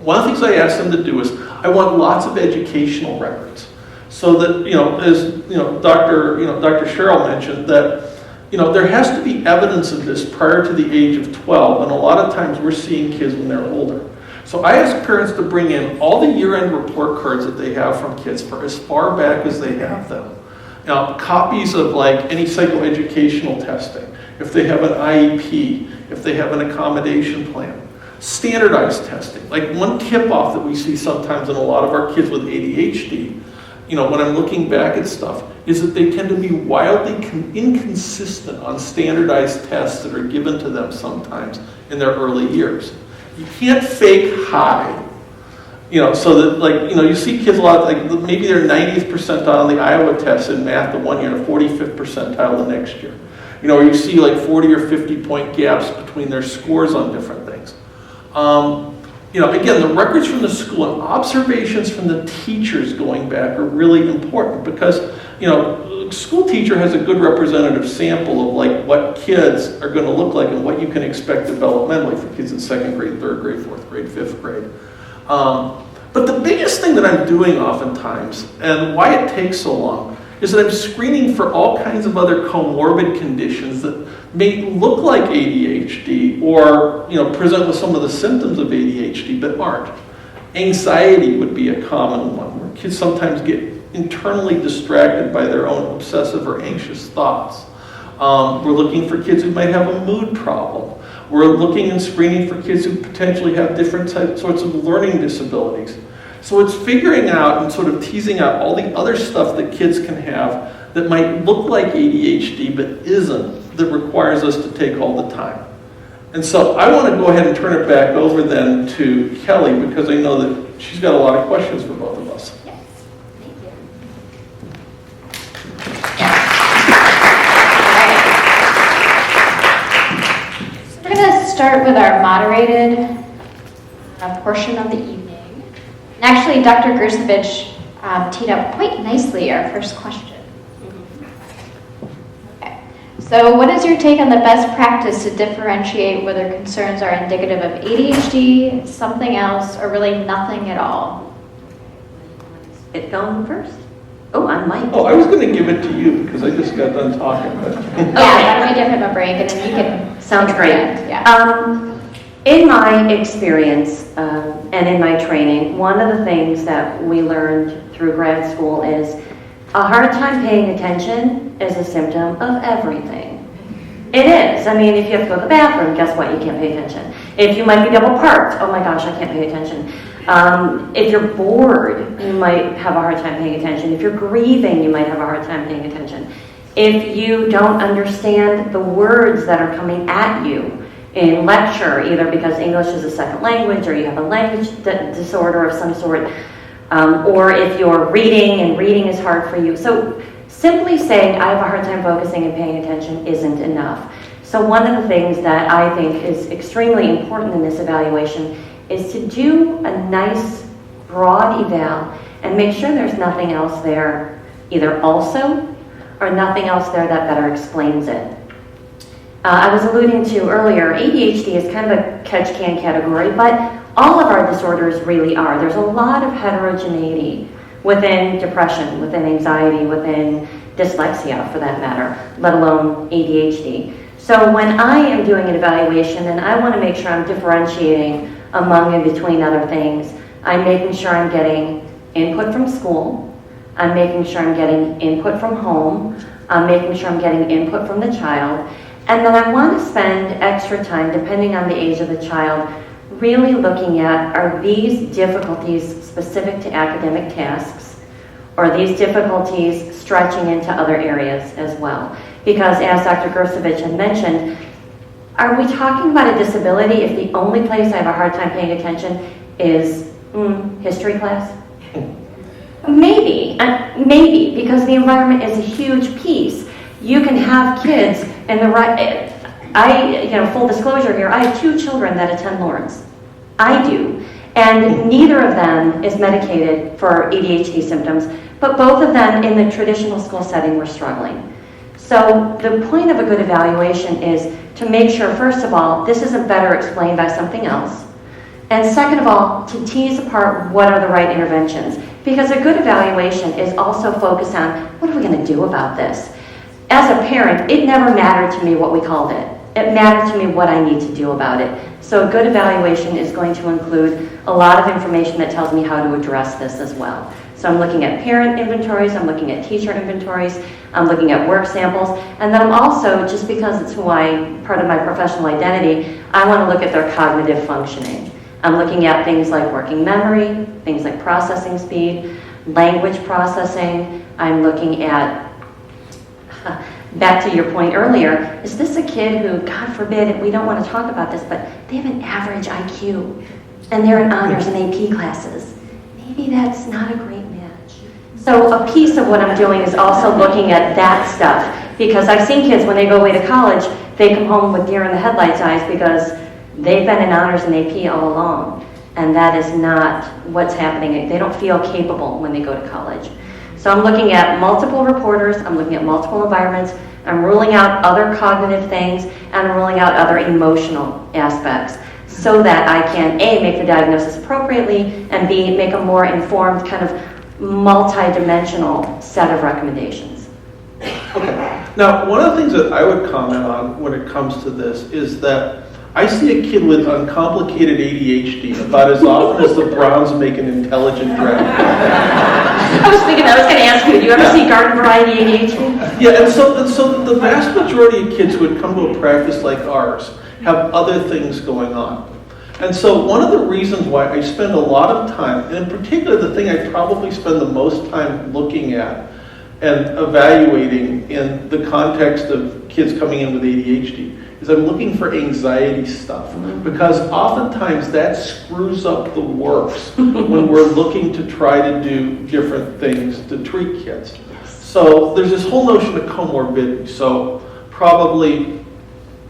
[SPEAKER 3] One of the things I ask them to do is, I want lots of educational records. So that, as Dr. Cheryl mentioned, that there has to be evidence of this prior to the age of 12, and a lot of times we're seeing kids when they're older. So I ask parents to bring in all the year-end report cards that they have from kids for as far back as they have them. Copies of any psychoeducational testing, if they have an IEP, if they have an accommodation plan, standardized testing. One tip-off that we see sometimes in a lot of our kids with ADHD, when I'm looking back at stuff, is that they tend to be wildly inconsistent on standardized tests that are given to them sometimes in their early years. You can't fake high, so that you see kids a lot, maybe they're 90th percentile on the Iowa test in math the one year and 45th percentile the next year. Or you see 40 or 50 point gaps between their scores on different things. Again, the records from the school and observations from the teachers going back are really important, because, a school teacher has a good representative sample of what kids are going to look like and what you can expect developmentally for kids in 2nd grade, 3rd grade, 4th grade, 5th grade. But the biggest thing that I'm doing oftentimes, and why it takes so long, is that I'm screening for all kinds of other comorbid conditions that may look like ADHD or present with some of the symptoms of ADHD but aren't. Anxiety would be a common one, where kids sometimes get internally distracted by their own obsessive or anxious thoughts. We're looking for kids who might have a mood problem. We're looking and screening for kids who potentially have different sorts of learning disabilities. So it's figuring out and sort of teasing out all the other stuff that kids can have that might look like ADHD but isn't, that requires us to take all the time. And so I want to go ahead and turn it back over then to Kelly, because I know that she's got a lot of questions for both of us.
[SPEAKER 1] Yes, thank you. So we're going to start with our moderated portion of the evening. And actually, Dr. Gersovich teed up quite nicely our first question. Okay. So what is your take on the best practice to differentiate whether concerns are indicative of ADHD, something else, or really nothing at all?
[SPEAKER 2] It going first? Oh, I might.
[SPEAKER 3] Oh, I was going to give it to you because I just got done talking. But
[SPEAKER 1] Yeah, why don't we give him a break and then you can...
[SPEAKER 2] Sounds great.
[SPEAKER 1] Yeah.
[SPEAKER 2] In my experience and in my training, one of the things that we learned through grad school is a hard time paying attention is a symptom of everything. It is. I mean, if you have to go to the bathroom, guess what? You can't pay attention. If you might be double parked, oh my gosh, I can't pay attention. If you're bored, you might have a hard time paying attention. If you're grieving, you might have a hard time paying attention. If you don't understand the words that are coming at you in lecture, either because English is a second language or you have a language disorder of some sort, or if you're reading and reading is hard for you. So simply saying, I have a hard time focusing and paying attention isn't enough. So one of the things that I think is extremely important in this evaluation is to do a nice broad eval and make sure there's nothing else there, either also or nothing else there that better explains it. I was alluding to earlier, ADHD is kind of a catch-can category, but all of our disorders really are. There's a lot of heterogeneity within depression, within anxiety, within dyslexia for that matter, let alone ADHD. So when I am doing an evaluation and I want to make sure I'm differentiating among and between other things, I'm making sure I'm getting input from school, I'm making sure I'm getting input from home, I'm making sure I'm getting input from the child, and then I want to spend extra time, depending on the age of the child, really looking at, are these difficulties specific to academic tasks, or are these difficulties stretching into other areas as well? Because as Dr. Gersovich had mentioned, are we talking about a disability if the only place I have a hard time paying attention is history class? Maybe, because the environment is a huge piece. You can have kids in the right, full disclosure here, I have 2 children that attend Lawrence. I do. And neither of them is medicated for ADHD symptoms, but both of them in the traditional school setting were struggling. So the point of a good evaluation is to make sure, first of all, this isn't better explained by something else. And second of all, to tease apart what are the right interventions. Because a good evaluation is also focused on, what are we going to do about this? As a parent, it never mattered to me what we called it. It mattered to me what I need to do about it. So a good evaluation is going to include a lot of information that tells me how to address this as well. So I'm looking at parent inventories, I'm looking at teacher inventories, I'm looking at work samples, and then I'm also, just because it's part of my professional identity, I want to look at their cognitive functioning. I'm looking at things like working memory, things like processing speed, language processing. I'm looking at, back to your point earlier, is this a kid who, God forbid, we don't want to talk about this, but they have an average IQ, and they're in honors and AP classes. Maybe that's not a great match. So a piece of what I'm doing is also looking at that stuff, because I've seen kids, when they go away to college, they come home with deer in the headlights eyes because they've been in honors and AP all along, and that is not what's happening. They don't feel capable when they go to college. So I'm looking at multiple reporters, I'm looking at multiple environments, I'm ruling out other cognitive things, and I'm ruling out other emotional aspects, so that I can A, make the diagnosis appropriately, and B, make a more informed kind of multi-dimensional set of recommendations.
[SPEAKER 3] Okay. Now, one of the things that I would comment on when it comes to this is that I see a kid with uncomplicated ADHD about as often as the Browns make an intelligent draft.
[SPEAKER 2] I was going to ask you, do you ever see garden variety ADHD?
[SPEAKER 3] Yeah, and so the vast majority of kids who would come to a practice like ours have other things going on. And so one of the reasons why I spend a lot of time, and in particular the thing I probably spend the most time looking at and evaluating in the context of kids coming in with ADHD, is I'm looking for anxiety stuff, because oftentimes that screws up the works when we're looking to try to do different things to treat kids. So there's this whole notion of comorbidity. So probably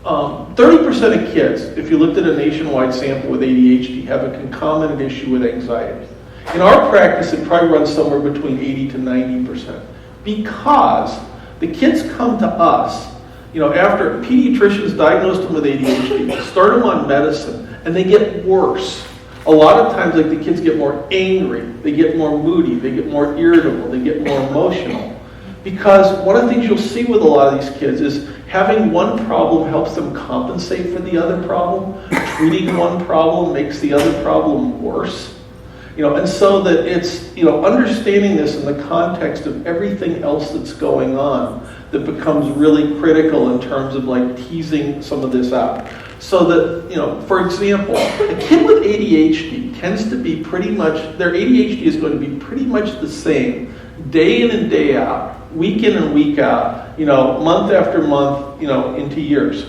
[SPEAKER 3] 30% of kids, if you looked at a nationwide sample with ADHD, have a concomitant issue with anxiety. In our practice, it probably runs somewhere between 80 to 90%, because the kids come to us, after pediatricians diagnose them with ADHD, start them on medicine, and they get worse. A lot of times, like, the kids get more angry, they get more moody, they get more irritable, they get more emotional. Because one of the things you'll see with a lot of these kids is having one problem helps them compensate for the other problem. Treating one problem makes the other problem worse. And so that it's, understanding this in the context of everything else that's going on that becomes really critical in terms of like teasing some of this out. So that, for example, a kid with ADHD tends to be pretty much, their ADHD is going to be pretty much the same day in and day out, week in and week out, month after month, into years.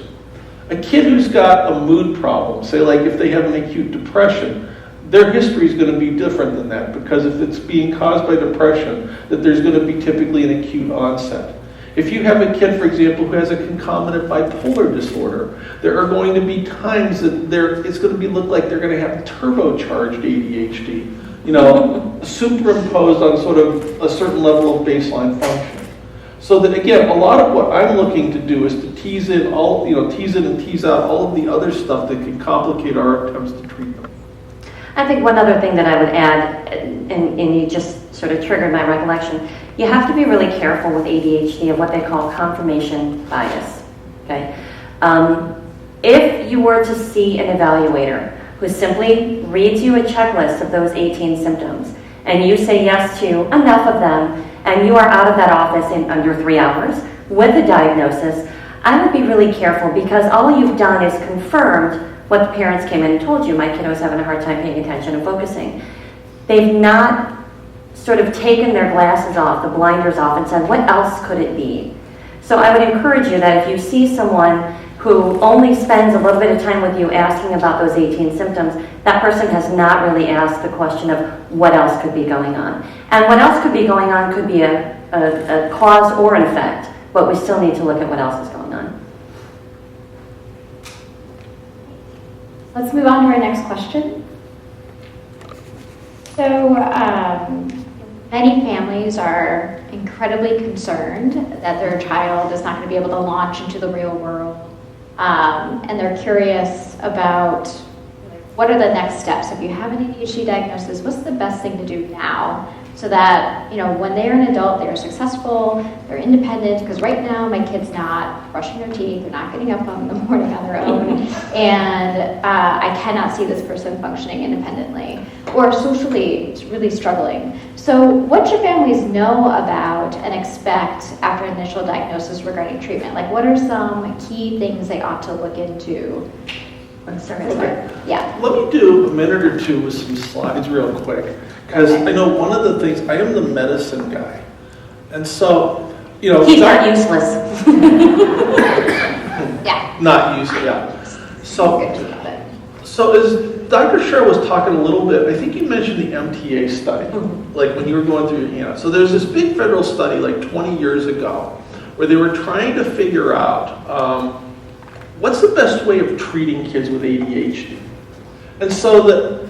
[SPEAKER 3] A kid who's got a mood problem, say like if they have an acute depression, their history is going to be different than that, because if it's being caused by depression, that there's going to be typically an acute onset. If you have a kid, for example, who has a concomitant bipolar disorder, there are going to be times that it's going to look like they're going to have turbocharged ADHD, superimposed on sort of a certain level of baseline function. So that, again, a lot of what I'm looking to do is to tease in and tease out all of the other stuff that can complicate our attempts to treat them.
[SPEAKER 2] I think one other thing that I would add, and you just sort of triggered my recollection, you have to be really careful with ADHD of what they call confirmation bias, okay? If you were to see an evaluator who simply reads you a checklist of those 18 symptoms, and you say yes to enough of them, and you are out of that office in under 3 hours with a diagnosis, I would be really careful, because all you've done is confirmed what the parents came in and told you. My kiddo's having a hard time paying attention and focusing. They've not sort of taken their glasses off, the blinders off, and said, what else could it be? So I would encourage you that if you see someone who only spends a little bit of time with you asking about those 18 symptoms, that person has not really asked the question of what else could be going on. And what else could be going on could be a cause or an effect, but we still need to look at what else is going on.
[SPEAKER 1] Let's move on to our next question. So, many families are incredibly concerned that their child is not going to be able to launch into the real world. And they're curious about what are the next steps. If you have an ADHD diagnosis, what's the best thing to do now so that, when they are an adult, they are successful, they're independent, because right now my kid's not brushing their teeth, they're not getting up in the morning on their own, and I cannot see this person functioning independently, or socially really struggling. So what should families know about and expect after initial diagnosis regarding treatment? Like, what are some key things they ought to look into? Yeah.
[SPEAKER 3] Let me do a minute or two with some slides real quick, because I know one of the things, I am the medicine guy, and so,
[SPEAKER 2] He's not useless.
[SPEAKER 1] Yeah.
[SPEAKER 3] Not useless, yeah. So as Dr. Scher was talking a little bit, I think you mentioned the MTA study, like when you were going through your hand. So there's this big federal study like 20 years ago where they were trying to figure out what's the best way of treating kids with ADHD. And so that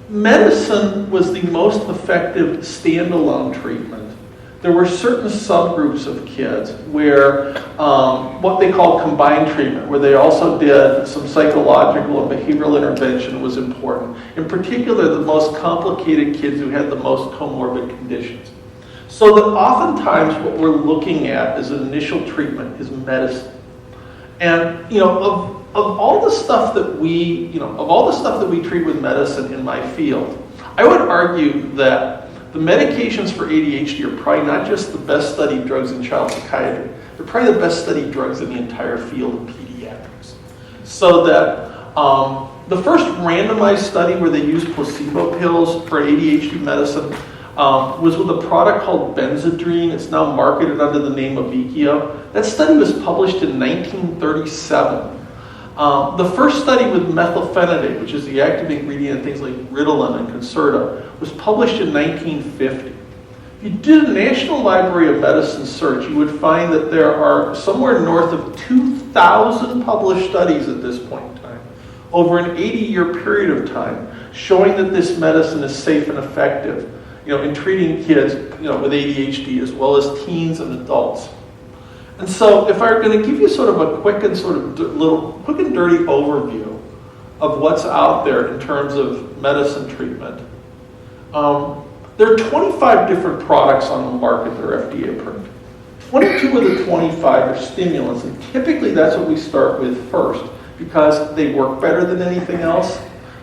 [SPEAKER 3] medicine was the most effective standalone treatment. There were certain subgroups of kids where what they call combined treatment, where they also did some psychological and behavioral intervention, was important. In particular, the most complicated kids who had the most comorbid conditions. So that oftentimes what we're looking at as an initial treatment is medicine. And of all the stuff that we treat with medicine in my field, I would argue that the medications for ADHD are probably not just the best studied drugs in child psychiatry, they're probably the best studied drugs in the entire field of pediatrics. So that the first randomized study where they used placebo pills for ADHD medicine was with a product called Benzedrine. It's now marketed under the name of Vikio. That study was published in 1937. The first study with methylphenidate, which is the active ingredient in things like Ritalin and Concerta, was published in 1950. If you did a National Library of Medicine search, you would find that there are somewhere north of 2,000 published studies at this point in time, over an 80-year period of time, showing that this medicine is safe and effective, in treating kids, with ADHD as well as teens and adults. And so, if I were going to give you sort of a quick and dirty overview of what's out there in terms of medicine treatment, there are 25 different products on the market that are FDA approved. 22 of the 25 are stimulants, and typically that's what we start with first because they work better than anything else.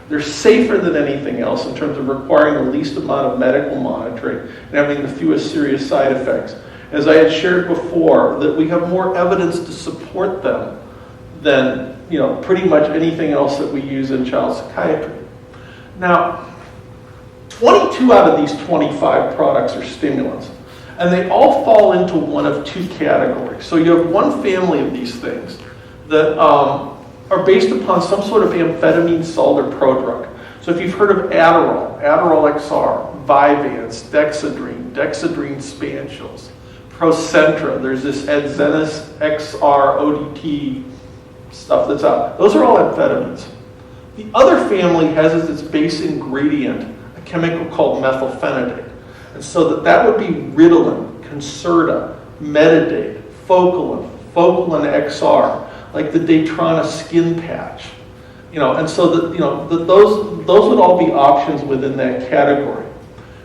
[SPEAKER 3] They're safer than anything else in terms of requiring the least amount of medical monitoring and having the fewest serious side effects. As I had shared before, that we have more evidence to support them than pretty much anything else that we use in child psychiatry. Now, 22 out of these 25 products are stimulants, and they all fall into one of two categories. So you have one family of these things that are based upon some sort of amphetamine salt or prodrug. So if you've heard of Adderall, Adderall XR, Vyvanse, Dexedrine Spansules, Procentra, there's this Adzenys XR ODT stuff that's out. Those are all amphetamines. The other family has as its base ingredient a chemical called methylphenidate. And so that would be Ritalin, Concerta, Metadate, Focalin XR, like the Daytrana skin patch. And so those would all be options within that category.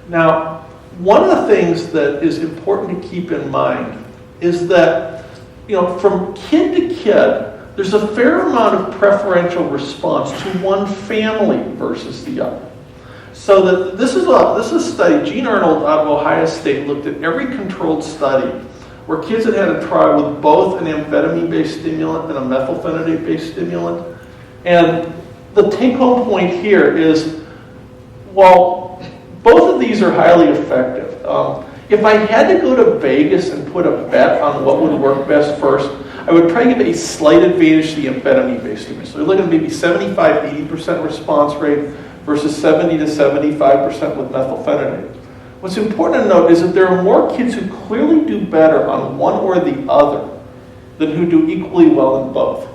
[SPEAKER 3] Now, one of the things that is important to keep in mind is that, from kid to kid, there's a fair amount of preferential response to one family versus the other. So that this is a study. Gene Arnold out of Ohio State looked at every controlled study where kids had had a trial with both an amphetamine-based stimulant and a methylphenidate-based stimulant. And the take-home point here is, while both of these are highly effective, if I had to go to Vegas and put a bet on what would work best first, I would probably give a slight advantage to the amphetamine-based stimulant. So you're looking at maybe 75-80% response rate versus 70 to 75% with methylphenidate. What's important to note is that there are more kids who clearly do better on one or the other than who do equally well in both.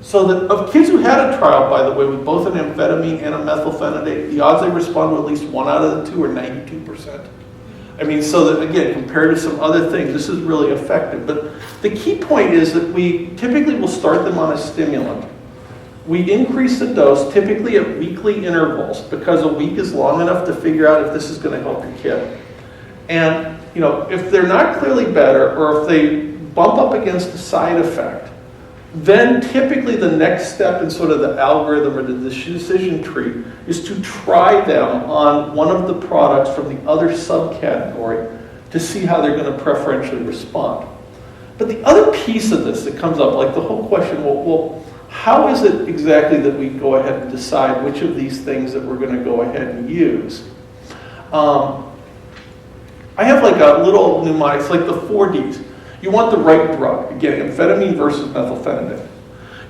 [SPEAKER 3] So that of kids who had a trial, by the way, with both an amphetamine and a methylphenidate, the odds they respond to at least one out of the two are 92%. I mean, so that, again, compared to some other things, this is really effective. But the key point is that we typically will start them on a stimulant. We increase the dose, typically at weekly intervals, because a week is long enough to figure out if this is going to help your kid. And, if they're not clearly better, or if they bump up against a side effect, then typically the next step in sort of the algorithm or the decision tree is to try them on one of the products from the other subcategory to see how they're going to preferentially respond. But the other piece of this that comes up, like the whole question, well, how is it exactly that we go ahead and decide which of these things that we're going to go ahead and use? I have like a little mnemonic, it's like the 4 Ds. You want the right drug. Again, amphetamine versus methylphenidate.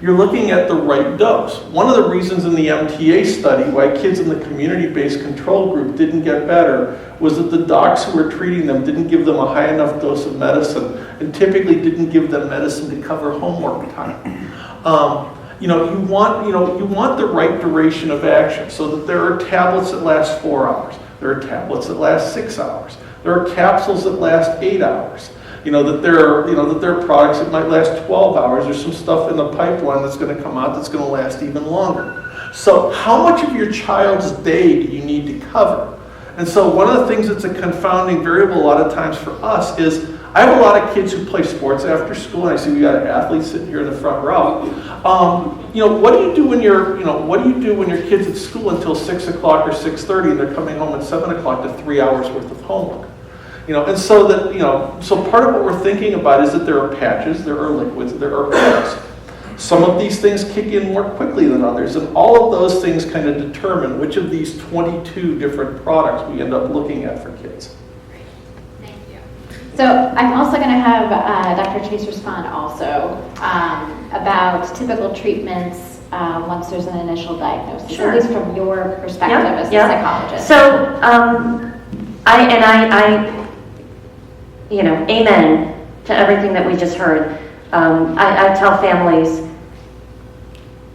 [SPEAKER 3] You're looking at the right dose. One of the reasons in the MTA study why kids in the community-based control group didn't get better was that the docs who were treating them didn't give them a high enough dose of medicine and typically didn't give them medicine to cover homework time. You want the right duration of action so that there are tablets that last 4 hours. There are tablets that last 6 hours. There are capsules that last 8 hours. That there are products that might last 12 hours. There's some stuff in the pipeline that's going to come out that's going to last even longer. So how much of your child's day do you need to cover? And so one of the things that's a confounding variable a lot of times for us is I have a lot of kids who play sports after school, and I see we got an athlete sitting here in the front row. What do you do when your kids at school until 6 o'clock or 6:30 and they're coming home at 7 o'clock to 3 hours worth of homework? And so that, so part of what we're thinking about is that there are patches, there are liquids, there are pills. Some of these things kick in more quickly than others, and all of those things kind of determine which of these 22 different products we end up looking at for kids.
[SPEAKER 1] Thank you. So I'm also going to have Dr. Chase respond also about typical treatments once there's an initial diagnosis,
[SPEAKER 2] Sure.
[SPEAKER 1] at least from your perspective as a psychologist.
[SPEAKER 2] So amen to everything that we just heard. I tell families,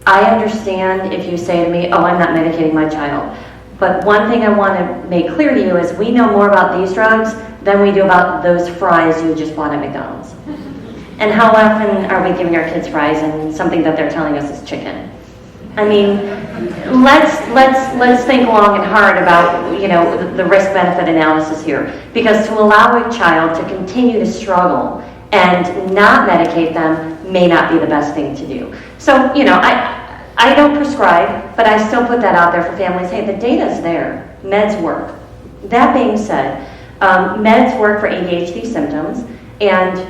[SPEAKER 2] I understand if you say to me, oh, I'm not medicating my child. But one thing I want to make clear to you is we know more about these drugs than we do about those fries you just bought at McDonald's. And how often are we giving our kids fries and something that they're telling us is chicken? I mean, let's think long and hard about, the risk-benefit analysis here. Because to allow a child to continue to struggle and not medicate them may not be the best thing to do. So, I don't prescribe, but I still put that out there for families. Hey, the data's there. Meds work. That being said, meds work for ADHD symptoms, and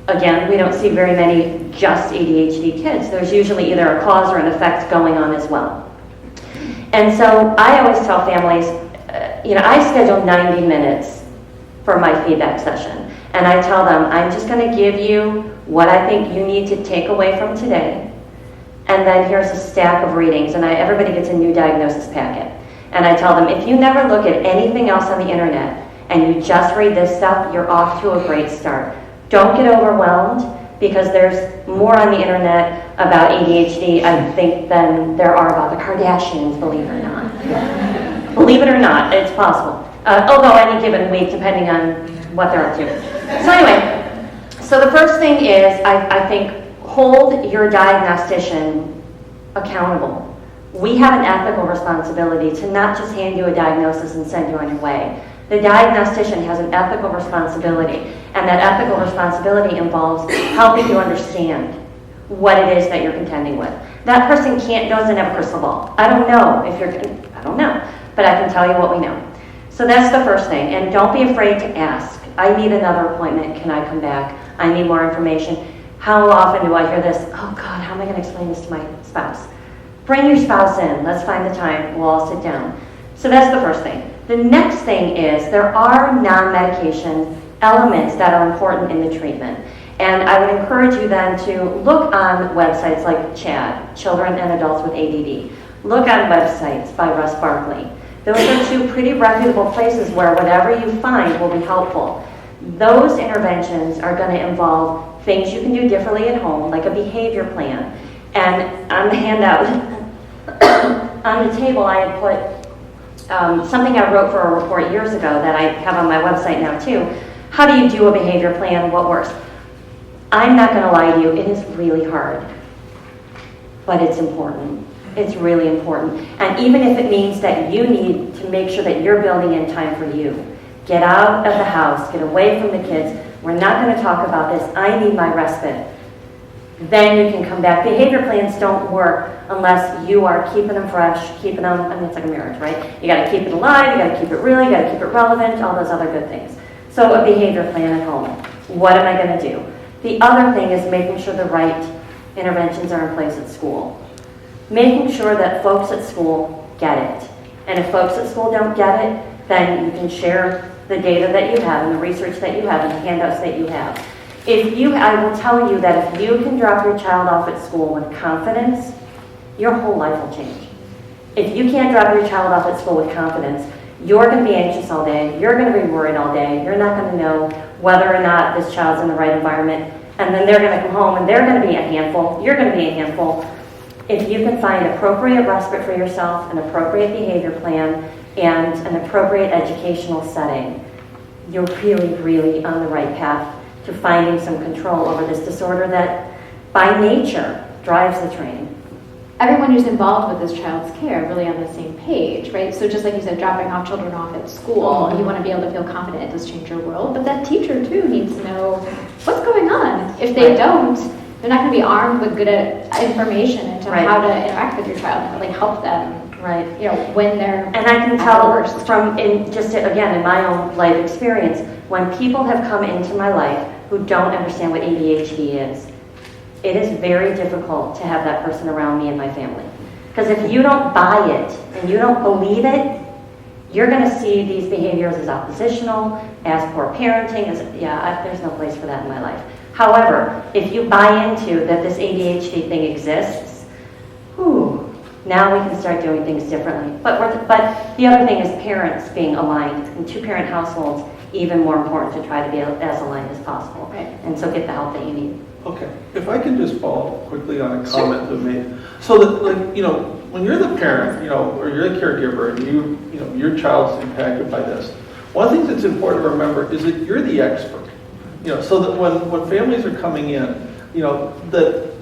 [SPEAKER 2] Again, we don't see very many just ADHD kids. There's usually either a cause or an effect going on as well. And so I always tell families, I schedule 90 minutes for my feedback session. And I tell them, I'm just going to give you what I think you need to take away from today. And then here's a stack of readings. And everybody gets a new diagnosis packet. And I tell them, if you never look at anything else on the internet and you just read this stuff, you're off to a great start. Don't get overwhelmed, because there's more on the internet about ADHD, I think, than there are about the Kardashians, believe it or not. Believe it or not, it's possible. Although any given week, depending on what they're up to. So anyway, so the first thing is, I think, hold your diagnostician accountable. We have an ethical responsibility to not just hand you a diagnosis and send you on your way. The diagnostician has an ethical responsibility, and that ethical responsibility involves helping you understand what it is that you're contending with. That person doesn't have a crystal ball. I don't know, but I can tell you what we know. So that's the first thing, and don't be afraid to ask. I need another appointment, can I come back? I need more information. How often do I hear this? Oh God, how am I going to explain this to my spouse? Bring your spouse in, let's find the time, we'll all sit down. So that's the first thing. The next thing is there are non-medication elements that are important in the treatment. And I would encourage you then to look on websites like CHADD, Children and Adults with ADD. Look on websites by Russ Barkley. Those are two pretty reputable places where whatever you find will be helpful. Those interventions are going to involve things you can do differently at home, like a behavior plan. And on the handout, on the table, I had put something I wrote for a report years ago that I have on my website now too. How do you do a behavior plan? What works? I'm not going to lie to you, it is really hard, but it's important. It's really important. And even if it means that you need to make sure that you're building in time for you, get out of the house, get away from the kids. We're not going to talk about this. I need my respite. Then you can come back. Behavior plans don't work unless you are keeping them fresh, keeping them, I mean, it's like a marriage, right? You got to keep it alive, you got to keep it real, you got to keep it relevant, all those other good things. So a behavior plan at home. What am I going to do? The other thing is making sure the right interventions are in place at school. Making sure that folks at school get it. And if folks at school don't get it, then you can share the data that you have and the research that you have and the handouts that you have. I will tell you that if you can drop your child off at school with confidence, your whole life will change. If you can't drop your child off at school with confidence, you're going to be anxious all day, you're going to be worried all day, you're not going to know whether or not this child's in the right environment, and then they're going to come home and they're going to be a handful, you're going to be a handful. If you can find appropriate respite for yourself, an appropriate behavior plan, and an appropriate educational setting, you're really, really on the right path to finding some control over this disorder that, by nature, drives the train.
[SPEAKER 1] Everyone who's involved with this child's care really on the same page, right? So just like you said, dropping children off at school, you want to be able to feel confident it does change your world, but that teacher too needs to know what's going on. If they don't, they're not going to be armed with good information into how to interact with your child and really help them.
[SPEAKER 2] Right.
[SPEAKER 1] When they're
[SPEAKER 2] and I can tell from in my own life experience, when people have come into my life who don't understand what ADHD is, it is very difficult to have that person around me and my family. Because if you don't buy it and you don't believe it, you're going to see these behaviors as oppositional, as poor parenting, there's no place for that in my life. However, if you buy into that this ADHD thing exists, now we can start doing things differently. But the other thing is parents being aligned. In two-parent households, even more important to try to be as aligned as possible. Right. And so get the help that you need.
[SPEAKER 3] Okay, if I can just follow up quickly on a comment that made. So that, when you're the parent, or you're the caregiver, and your child's impacted by this, one thing that's important to remember is that you're the expert. So that when families are coming in,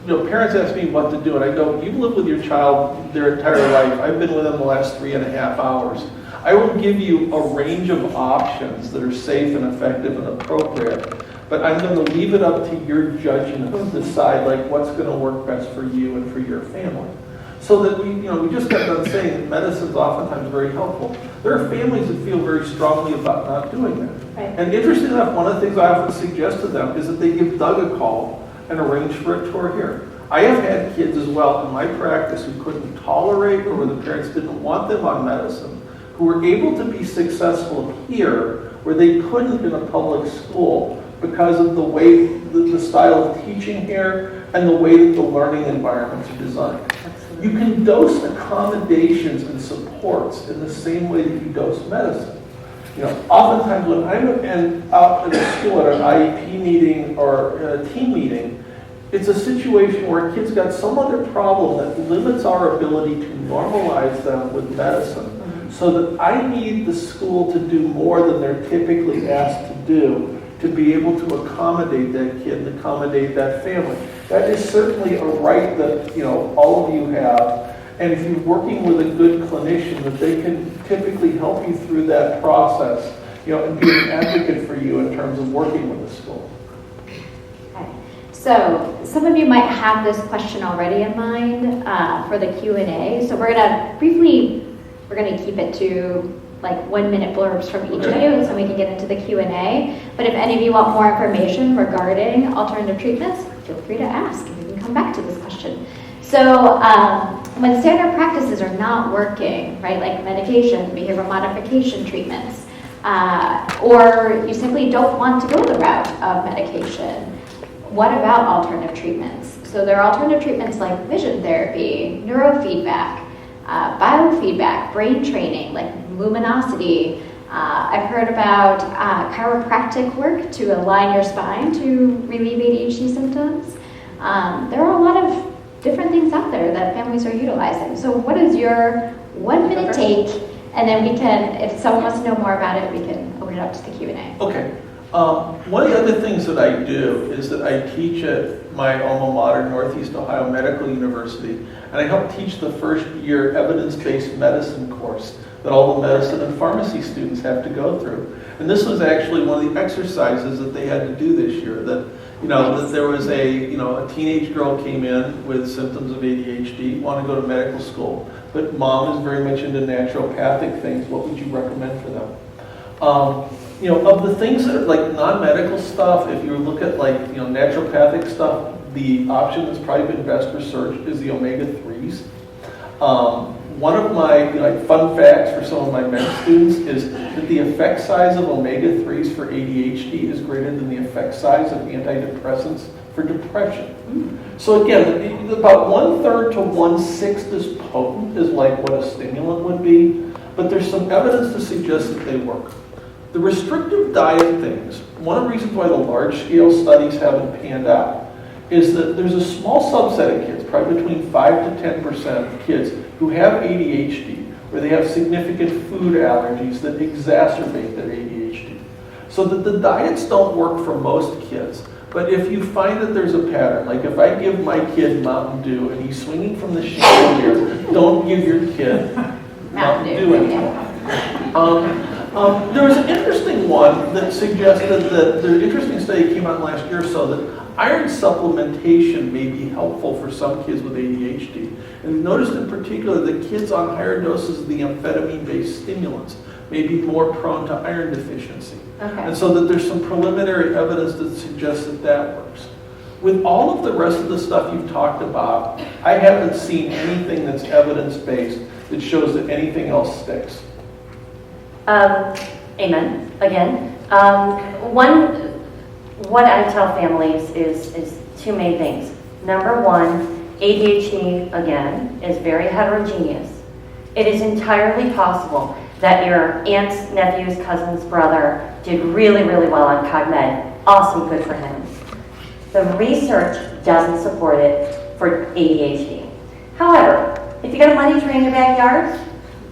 [SPEAKER 3] parents ask me what to do, and I go, you've lived with your child their entire life. I've been with them the last 3.5 hours. I will give you a range of options that are safe and effective and appropriate, but I'm going to leave it up to your judgment to decide what's going to work best for you and for your family. So that we just got done saying that medicine's oftentimes very helpful. There are families that feel very strongly about not doing that.
[SPEAKER 1] Right.
[SPEAKER 3] And interestingly enough, one of the things I often suggest to them is that they give Doug a call and arrange for a tour here. I have had kids as well in my practice who couldn't tolerate or where the parents didn't want them on medicine, who were able to be successful here where they couldn't in a public school because of the way, the style of teaching here and the way that the learning environments are designed. You can dose accommodations and supports in the same way that you dose medicine. Oftentimes when I'm out at a school at an IEP meeting or a team meeting, it's a situation where a kid's got some other problem that limits our ability to normalize them with medicine. So that I need the school to do more than they're typically asked to do to be able to accommodate that kid and accommodate that family. That is certainly a right that all of you have. And if you're working with a good clinician, that they can typically help you through that process, and be an advocate for you in terms of working with the school.
[SPEAKER 1] Okay. So some of you might have this question already in mind for the Q&A. So we're going to keep it to like 1 minute blurbs from each of you so we can get into the Q&A. But if any of you want more information regarding alternative treatments, feel free to ask and we can come back to this question. So when standard practices are not working, right, like medication, behavioral modification treatments, or you simply don't want to go the route of medication, what about alternative treatments? So there are alternative treatments like vision therapy, neurofeedback, biofeedback, brain training, like luminosity. I've heard about chiropractic work to align your spine to relieve ADHD symptoms. There are a lot of different things out there that families are utilizing. So what is your 1 minute take? And then we can, if someone wants to know more about it, we can open it up to the Q&A.
[SPEAKER 3] Okay. One of the other things that I do is that I teach at my alma mater, Northeast Ohio Medical University, and I help teach the first year evidence-based medicine course that all the medicine and pharmacy students have to go through. And this was actually one of the exercises that they had to do this year, that that there was a teenage girl came in with symptoms of ADHD, wanted to go to medical school, but mom is very much into naturopathic things. What would you recommend for them? Of the things that are like non-medical stuff, if you look at like naturopathic stuff, the option that's probably been best researched is the omega-3s. One of my fun facts for some of my med students is that the effect size of omega-3s for ADHD is greater than the effect size of antidepressants for depression. So again, about 1/3 to 1/6 as potent as like what a stimulant would be, but there's some evidence to suggest that they work. The restrictive diet things, one of the reasons why the large-scale studies haven't panned out is that there's a small subset of kids, probably between 5 to 10% of kids, who have ADHD, where they have significant food allergies that exacerbate their ADHD. So that the diets don't work for most kids. But if you find that there's a pattern, like if I give my kid Mountain Dew and he's swinging from the chandelier, don't give your kid Mountain Dew anymore. There was an interesting one that suggested that the interesting study came out last year or so that iron supplementation may be helpful for some kids with ADHD. And noticed in particular that kids on higher doses of the amphetamine-based stimulants may be more prone to iron deficiency.
[SPEAKER 1] Okay.
[SPEAKER 3] And so that there's some preliminary evidence that suggests that that works. With all of the rest of the stuff you've talked about, I haven't seen anything that's evidence-based that shows that anything else sticks.
[SPEAKER 2] Amen. Again, what I tell families is two main things. Number one, ADHD, again, is very heterogeneous. It is entirely possible that your aunt's, nephew's, cousin's brother did really, really well on CogMed. Awesome, good for him. The research doesn't support it for ADHD. However, if you got a money tree in your backyard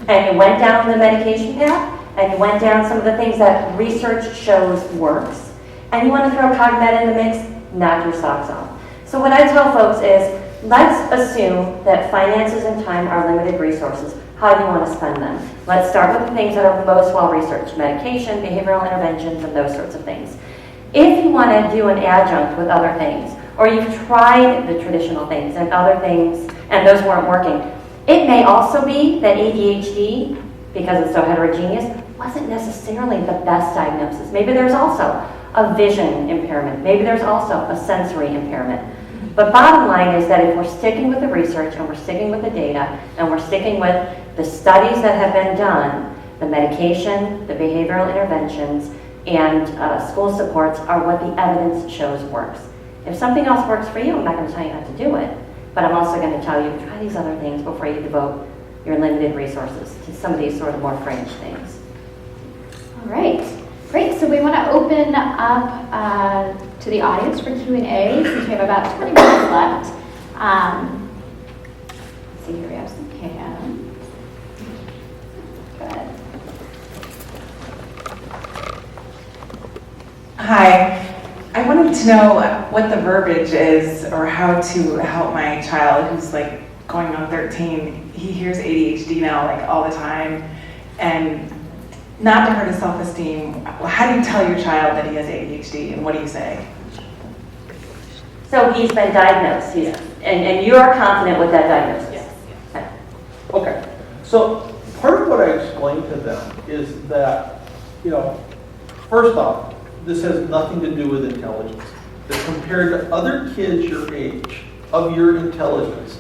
[SPEAKER 2] and you went down the medication path and you went down some of the things that research shows works, and you want to throw CogMed in the mix, knock your socks off. So what I tell folks is, let's assume that finances and time are limited resources. How do you want to spend them? Let's start with the things that are most well-researched, medication, behavioral interventions, and those sorts of things. If you want to do an adjunct with other things, or you've tried the traditional things and other things, and those weren't working, It may also be that ADHD, because it's so heterogeneous, wasn't necessarily the best diagnosis. Maybe there's also a vision impairment. Maybe there's also a sensory impairment. But bottom line is that if we're sticking with the research and we're sticking with the data and we're sticking with the studies that have been done, the medication, the behavioral interventions, and school supports are what the evidence shows works. If something else works for you, I'm not going to tell you not to do it, but I'm also going to tell you try these other things before you devote your limited resources to some of these sort of more fringe things.
[SPEAKER 1] All right, great. So we want to open up to the audience for Q&A since we have about 20 minutes left. Let's see here, we have some hands. Good.
[SPEAKER 4] Hi. I wanted to know what the verbiage is or how to help my child who's like going on 13. He hears ADHD now like all the time, and not to hurt his self-esteem. How do you tell your child that he has ADHD, and what do you say?
[SPEAKER 2] So he's been diagnosed, and you're confident with that diagnosis?
[SPEAKER 4] Yes.
[SPEAKER 3] Okay, so part of what I explained to them is that, first off, this has nothing to do with intelligence. That compared to other kids your age, of your intelligence,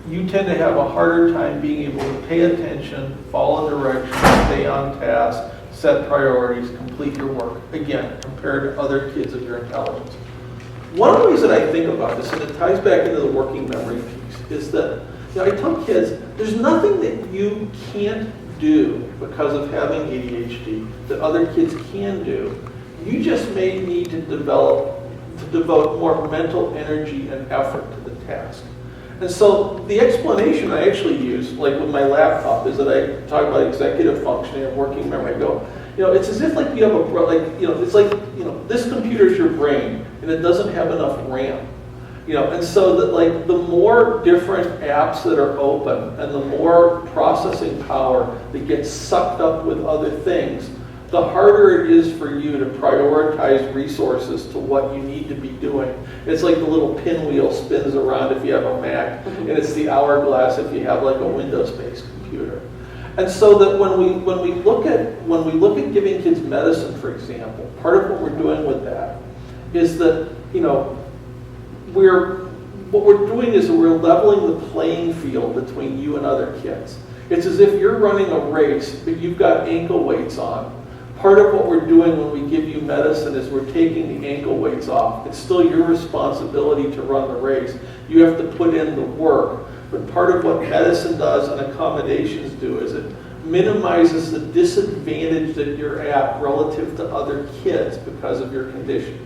[SPEAKER 3] you tend to have a harder time being able to pay attention, follow directions, stay on task, set priorities, complete your work. Again, compared to other kids of your intelligence. One of the ways that I think about this, and it ties back into the working memory piece, is that I tell kids, there's nothing that you can't do because of having ADHD that other kids can do. You just may need to devote more mental energy and effort to the task. And so the explanation I actually use, like with my laptop, is that I talk about executive functioning and working memory. I go, it's as if like you have it's like, this computer is your brain and it doesn't have enough RAM. And so that like the more different apps that are open and the more processing power that gets sucked up with other things, the harder it is for you to prioritize resources to what you need to be doing. It's like the little pinwheel spins around if you have a Mac, and it's the hourglass if you have like a Windows-based computer. And so that when we look at giving kids medicine, for example, part of what we're doing with that is that what we're doing is that we're leveling the playing field between you and other kids. It's as if you're running a race, but you've got ankle weights on. Part of what we're doing when we give you medicine is we're taking the ankle weights off. It's still your responsibility to run the race. You have to put in the work. But part of what medicine does and accommodations do is it minimizes the disadvantage that you're at relative to other kids because of your condition.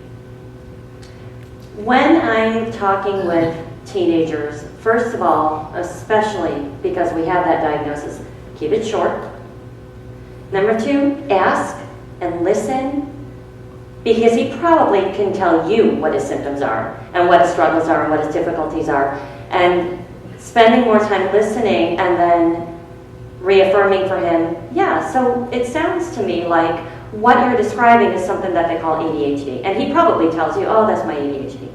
[SPEAKER 2] When I'm talking with teenagers, first of all, especially because we have that diagnosis, keep it short. Number two, ask and listen, because he probably can tell you what his symptoms are and what his struggles are and what his difficulties are. And spending more time listening and then reaffirming for him, yeah, so it sounds to me like what you're describing is something that they call ADHD. And he probably tells you, oh, that's my ADHD.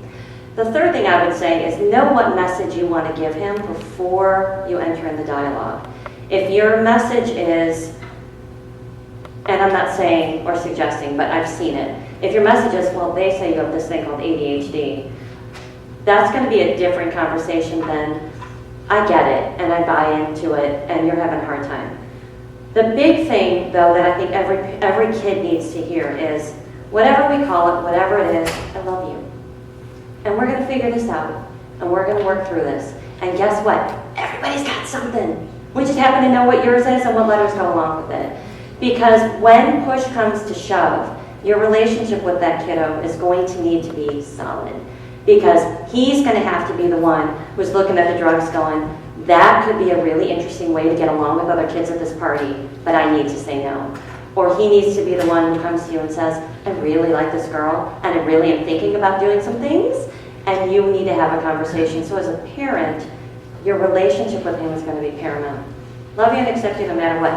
[SPEAKER 2] The third thing I would say is know what message you want to give him before you enter in the dialogue. If your message is, and I'm not saying or suggesting, but I've seen it. If your message is, well, they say you have this thing called ADHD, that's going to be a different conversation than, I get it, and I buy into it, and you're having a hard time. The big thing, though, that I think every kid needs to hear is, whatever we call it, whatever it is, I love you. And we're going to figure this out, and we're going to work through this. And guess what? Everybody's got something. We just happen to know what yours is and what letters go along with it. Because when push comes to shove, your relationship with that kiddo is going to need to be solid. Because he's going to have to be the one who's looking at the drugs going, that could be a really interesting way to get along with other kids at this party, but I need to say no. Or he needs to be the one who comes to you and says, I really like this girl, and I really am thinking about doing some things, and you need to have a conversation. So as a parent, your relationship with him is going to be paramount. Love you and accept you no matter what.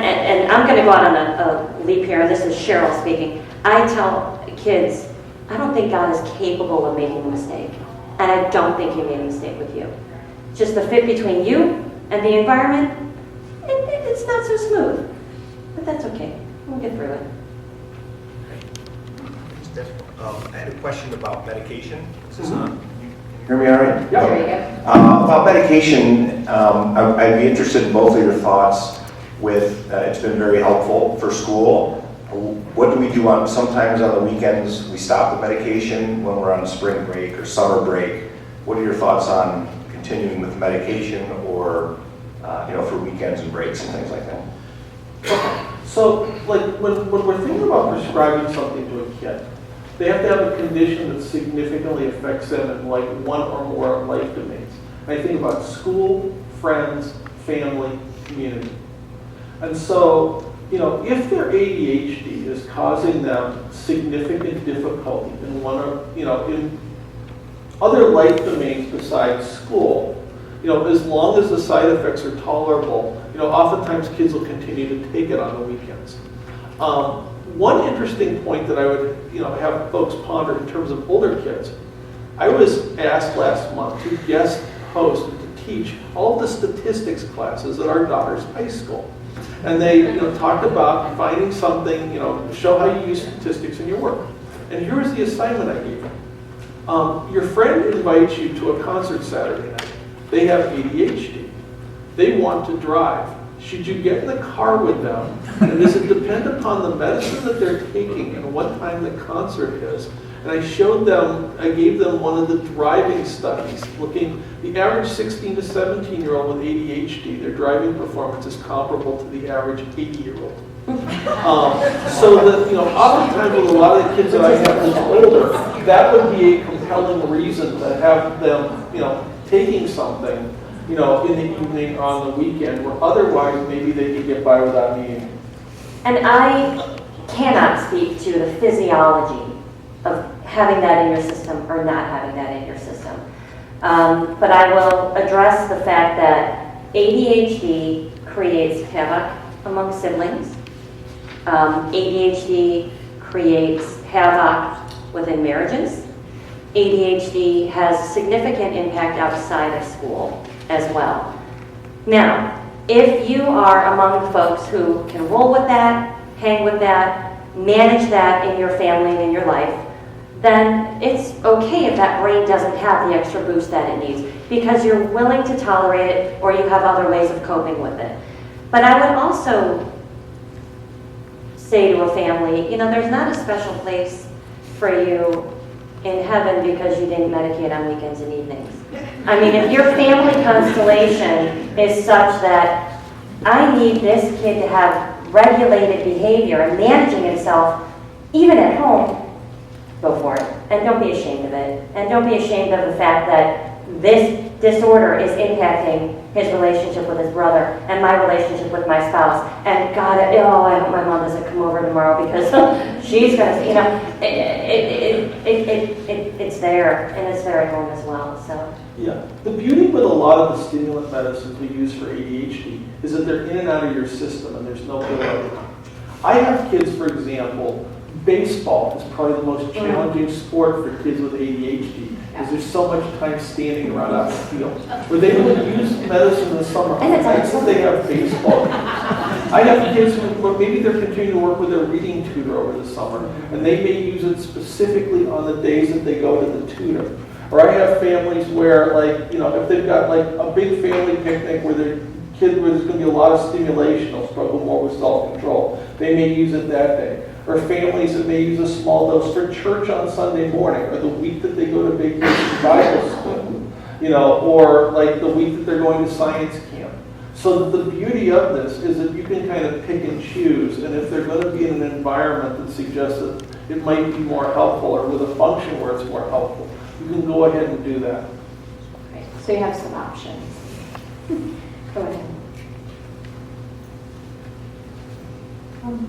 [SPEAKER 2] And I'm going to go out on a leap here, and this is Cheryl speaking. I tell kids, I don't think God is capable of making a mistake. And I don't think he made a mistake with you. Just the fit between you And the environment, it's not so smooth, but that's okay. We'll get through it.
[SPEAKER 5] I had a question about medication. Is this on?
[SPEAKER 6] Hear me all right?
[SPEAKER 3] Yeah.
[SPEAKER 1] There you go.
[SPEAKER 6] About medication, I'd be interested in both of your thoughts with, it's been very helpful for school. What do we do sometimes on the weekends? We stop the medication when we're on spring break or summer break. What are your thoughts on continuing with medication or, for weekends and breaks and things like that?
[SPEAKER 3] So, like, when we're thinking about prescribing something to a kid, they have to have a condition that significantly affects them in like one or more life domains. I think about school, friends, family, community. And so, if their ADHD is causing them significant difficulty in one of, in other life domains besides school, as long as the side effects are tolerable, oftentimes kids will continue to take it on the weekends. One interesting point that I would, have folks ponder in terms of older kids, I was asked last month to guest host and to teach all the statistics classes at our daughter's high school. And they, talked about finding something, show how you use statistics in your work. And here was the assignment I gave them. Your friend invites you to a concert Saturday night. They have ADHD. They want to drive. Should you get in the car with them? And does it depend upon the medicine that they're taking and what time the concert is? And I gave them one of the driving studies, looking, the average 16 to 17-year-old with ADHD, their driving performance is comparable to the average 80-year-old. So that, oftentimes with a lot of the kids that I have who's older, that would be a compelling reason to have them, taking something, in the evening or on the weekend, where otherwise maybe they could get by without needing.
[SPEAKER 2] And I cannot speak to the physiology of having that in your system or not having that in your system. But I will address the fact that ADHD creates havoc among siblings. ADHD creates havoc within marriages. ADHD has significant impact outside of school as well. Now, if you are among the folks who can roll with that, hang with that, manage that in your family and in your life, then it's okay if that brain doesn't have the extra boost that it needs because you're willing to tolerate it or you have other ways of coping with it. But I would also say to a family, there's not a special place for you in heaven because you didn't medicate on weekends and evenings. I mean, if your family constellation is such that I need this kid to have regulated behavior and managing himself, even at home, go for it. And don't be ashamed of it. And don't be ashamed of the fact that this disorder is impacting his relationship with his brother and my relationship with my spouse. And God, I hope my mom doesn't come over tomorrow because she's going to, it's there and it's there at home as well. So.
[SPEAKER 3] Yeah, the beauty with a lot of the stimulant medicines we use for ADHD is that they're in and out of your system and there's no delay. I have kids, for example, baseball is probably the most challenging sport for kids with ADHD because there's so much time standing around out the field. Where they will use medicine in the summer, nights that they have baseball. I have kids who maybe they're continuing to work with their reading tutor over the summer, and they may use it specifically on the days that they go to the tutor. Or I have families where, if they've got a big family picnic where their kid where there's going to be a lot of stimulation, they'll struggle more with self-control. They may use it that day. Or families that may use a small dose for church on Sunday morning, or the week that they go to vacation Bible school, or the week that they're going to science camp. So the beauty of this is that you can kind of pick and choose, and if they're going to be in an environment that suggests that it might be more helpful, or with a function where it's more helpful, you can go ahead and do that.
[SPEAKER 1] Great. So you have some options. Go ahead.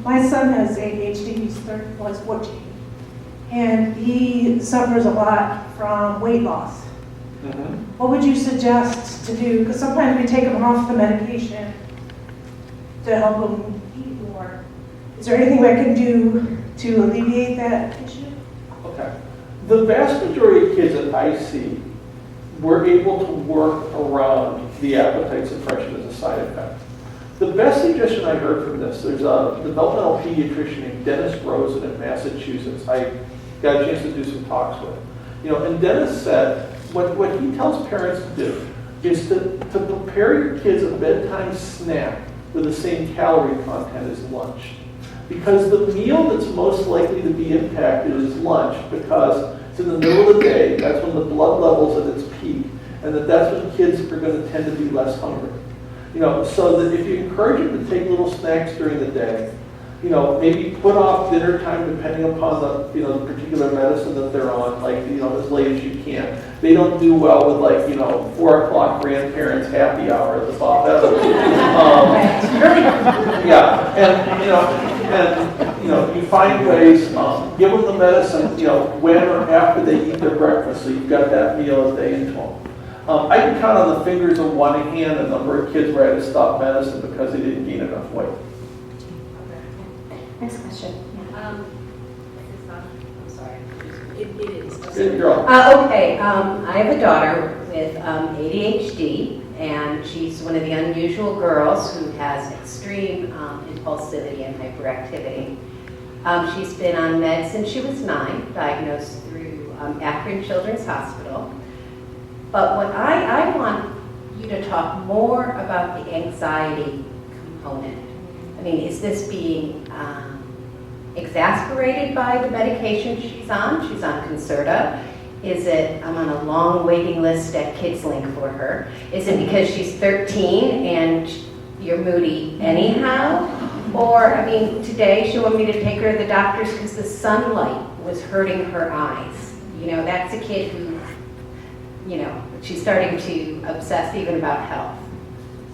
[SPEAKER 7] My son has ADHD, he's 14, and he suffers a lot from weight loss.
[SPEAKER 3] Mm-hmm.
[SPEAKER 7] What would you suggest to do? Because sometimes we take him off the medication to help him eat more. Is there anything I can do to alleviate that issue?
[SPEAKER 3] Okay. The vast majority of kids that I see, we're able to work around the appetite suppression as a side effect. The best suggestion I heard from this, there's a developmental pediatrician named Dennis Rosen in Massachusetts. I got a chance to do some talks with. And Dennis said what he tells parents to do is to prepare your kids a bedtime snack with the same calorie content as lunch. Because the meal that's most likely to be impacted is lunch, because it's in the middle of the day, that's when the blood level's at its peak, and that's when kids are going to tend to be less hungry. So that if you encourage them to take little snacks during the day, maybe put off dinner time depending upon the particular medicine that they're on, like, as late as you can. They don't do well with 4 o'clock grandparents happy hour at the bar. Yeah, and you find ways, give them the medicine, when or after they eat their breakfast, so you've got that meal a day into them. I can count on the fingers of one hand the number of kids where I had to stop medicine because they didn't gain enough weight.
[SPEAKER 1] Next question.
[SPEAKER 8] I'm sorry. It is.
[SPEAKER 3] Good girl.
[SPEAKER 8] Okay, I have a daughter with ADHD, and she's one of the unusual girls who has extreme impulsivity and hyperactivity. She's been on meds since she was 9, diagnosed through Akron Children's Hospital. But what I want you to talk more about the anxiety component. I mean, is this being exasperated by the medication she's on? She's on Concerta. Is it, I'm on a long waiting list at KidsLink for her. Is it because she's 13 and you're moody anyhow? Or, I mean, today she wanted me to take her to the doctor's because the sunlight was hurting her eyes. That's a kid who, she's starting to obsess even about health.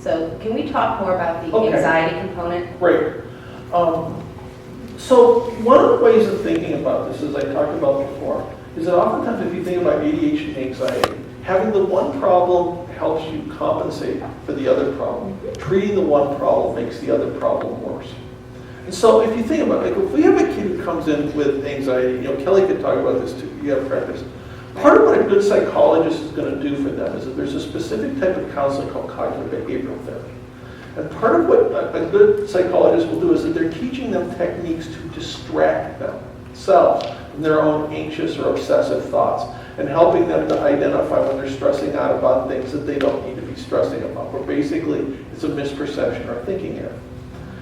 [SPEAKER 8] So can we talk more about the anxiety component?
[SPEAKER 3] Great. So one of the ways of thinking about this, as I talked about before, is that oftentimes if you think about ADHD and anxiety, having the one problem helps you compensate for the other problem. Treating the one problem makes the other problem worse. And so if you think about it, if we have a kid who comes in with anxiety, Kelly could talk about this too, you have practice. Part of what a good psychologist is going to do for them is that there's a specific type of counseling called cognitive behavioral therapy. And part of what a good psychologist will do is that they're teaching them techniques to distract themselves from their own anxious or obsessive thoughts and helping them to identify when they're stressing out about things that they don't need to be stressing about, where basically it's a misperception or thinking error.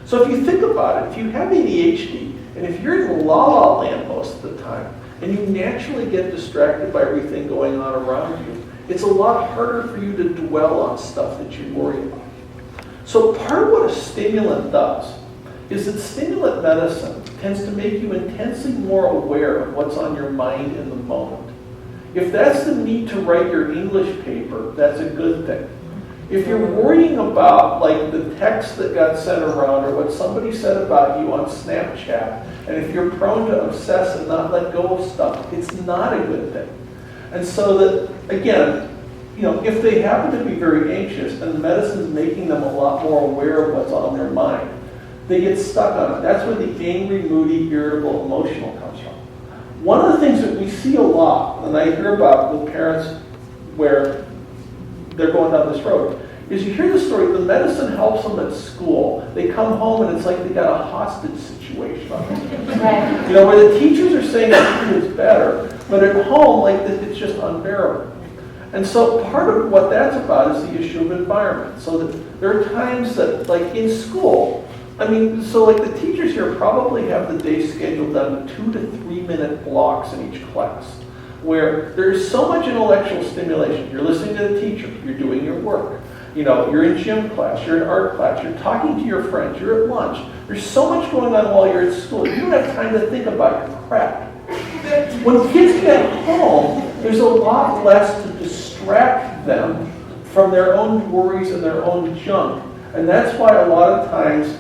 [SPEAKER 3] So if you think about it, if you have ADHD and if you're in la-la land most of the time and you naturally get distracted by everything going on around you, it's a lot harder for you to dwell on stuff that you worry about. So part of what a stimulant does is that stimulant medicine tends to make you intensely more aware of what's on your mind in the moment. If that's the need to write your English paper, that's a good thing. If you're worrying about the text that got sent around or what somebody said about you on Snapchat, and if you're prone to obsess and not let go of stuff, it's not a good thing. And so that, again, if they happen to be very anxious and the medicine is making them a lot more aware of what's on their mind, they get stuck on it. That's where the angry, moody, irritable, emotional comes from. One of the things that we see a lot, and I hear about with parents where they're going down this road, is you hear the story, the medicine helps them at school. They come home and it's like they got a hostage situation on their hands.
[SPEAKER 1] Right.
[SPEAKER 3] Where the teachers are saying that it's better, but at home, it's just unbearable. And so part of what that's about is the issue of environment. So that there are times that, in school, the teachers here probably have the day scheduled down to 2 to 3 minute blocks in each class, where there's so much intellectual stimulation. You're listening to the teacher, you're doing your work. You're in gym class, you're in art class, you're talking to your friends, you're at lunch. There's so much going on while you're at school. You don't have time to think about your prep. When kids get home, there's a lot less to distract them from their own worries and their own junk. And that's why a lot of times,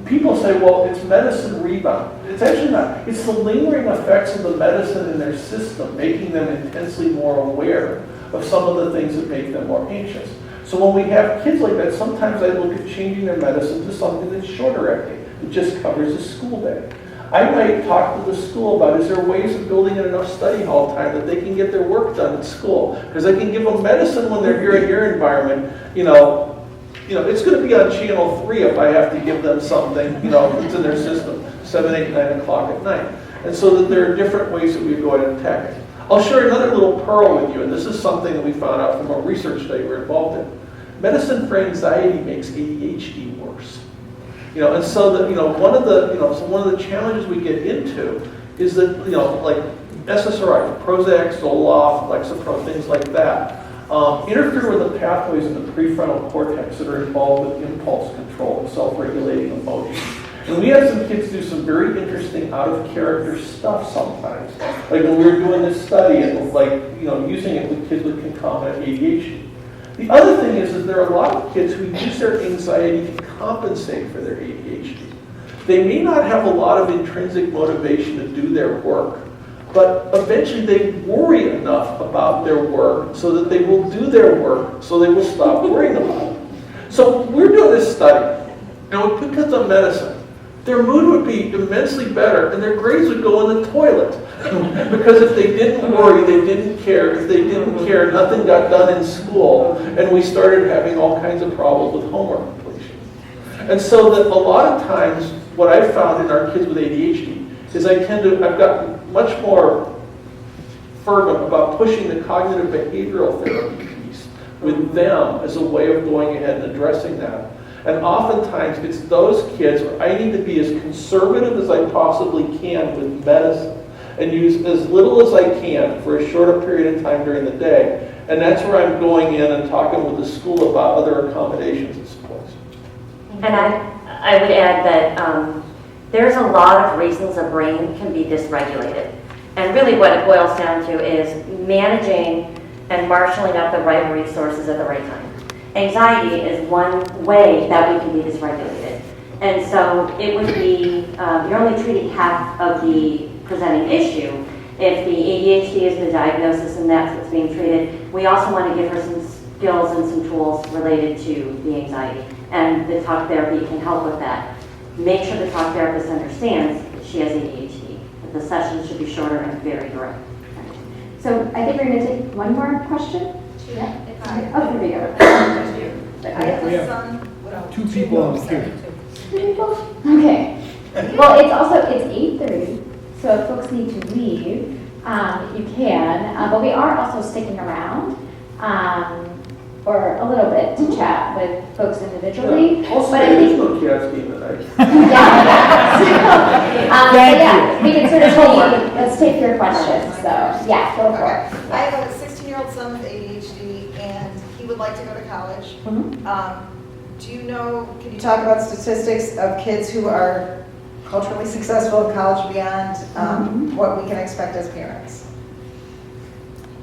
[SPEAKER 3] people say, well, it's medicine rebound. It's actually not. It's the lingering effects of the medicine in their system, making them intensely more aware of some of the things that make them more anxious. So when we have kids like that, sometimes I look at changing their medicine to something that's shorter acting. It just covers a school day. I might talk to the school about, is there ways of building in enough study hall time that they can get their work done at school? Because I can give them medicine when they're here in your environment. It's going to be on channel 3 if I have to give them something, that's in their system, 7, 8, 9 o'clock at night. And so that there are different ways that we go ahead and attack it. I'll share another little pearl with you, and this is something that we found out from a research study we're involved in. Medicine for anxiety makes ADHD worse. And so that, one of the challenges we get into is that, like SSRI, Prozac, Zoloft, Lexapro, things like that, interfere with the pathways in the prefrontal cortex that are involved with impulse control and self-regulating emotions. And we had some kids do some very interesting out-of-character stuff sometimes. Like when we were doing this study and using it with kids with concomitant ADHD. The other thing is there are a lot of kids who use their anxiety to compensate for their ADHD. They may not have a lot of intrinsic motivation to do their work, but eventually they worry enough about their work so that they will do their work so they will stop worrying about it. So we're doing this study, and we put kids on medicine. Their mood would be immensely better, and their grades would go in the toilet. Because if they didn't worry, they didn't care. If they didn't care, nothing got done in school, and we started having all kinds of problems with homework completion. And so that a lot of times, what I've found in our kids with ADHD is I've gotten much more fervent about pushing the cognitive behavioral therapy piece with them as a way of going ahead and addressing that. And oftentimes, it's those kids where I need to be as conservative as I possibly can with medicine and use as little as I can for a shorter period of time during the day. And that's where I'm going in and talking with the school about other accommodations and supports.
[SPEAKER 2] And I would add that there's a lot of reasons a brain can be dysregulated. And really what it boils down to is managing and marshaling up the right resources at the right time. Anxiety is one way that we can be dysregulated. And so it would be, you're only treating half of the presenting issue. If the ADHD is the diagnosis and that's what's being treated, we also want to give her some skills and some tools related to the anxiety. And the talk therapy can help with that. Make sure the talk therapist understands that she has ADHD. That the sessions should be shorter and very direct.
[SPEAKER 1] So I think we're going to take one more question. Yeah. Oh, here we go.
[SPEAKER 9] I have a son.
[SPEAKER 5] Two people on the queue.
[SPEAKER 1] Okay. Well, it's 8:30, so if folks need to leave, you can. But we are also sticking around for a little bit to chat with folks individually.
[SPEAKER 3] Also,
[SPEAKER 1] but I think
[SPEAKER 3] no Cats game tonight.
[SPEAKER 1] yeah, we can sort of let's take your questions. So yeah, go for it.
[SPEAKER 9] I have a 16-year-old son with ADHD, and he would like to go to college. Can you talk about statistics of kids who are culturally successful in college beyond what we can expect as parents?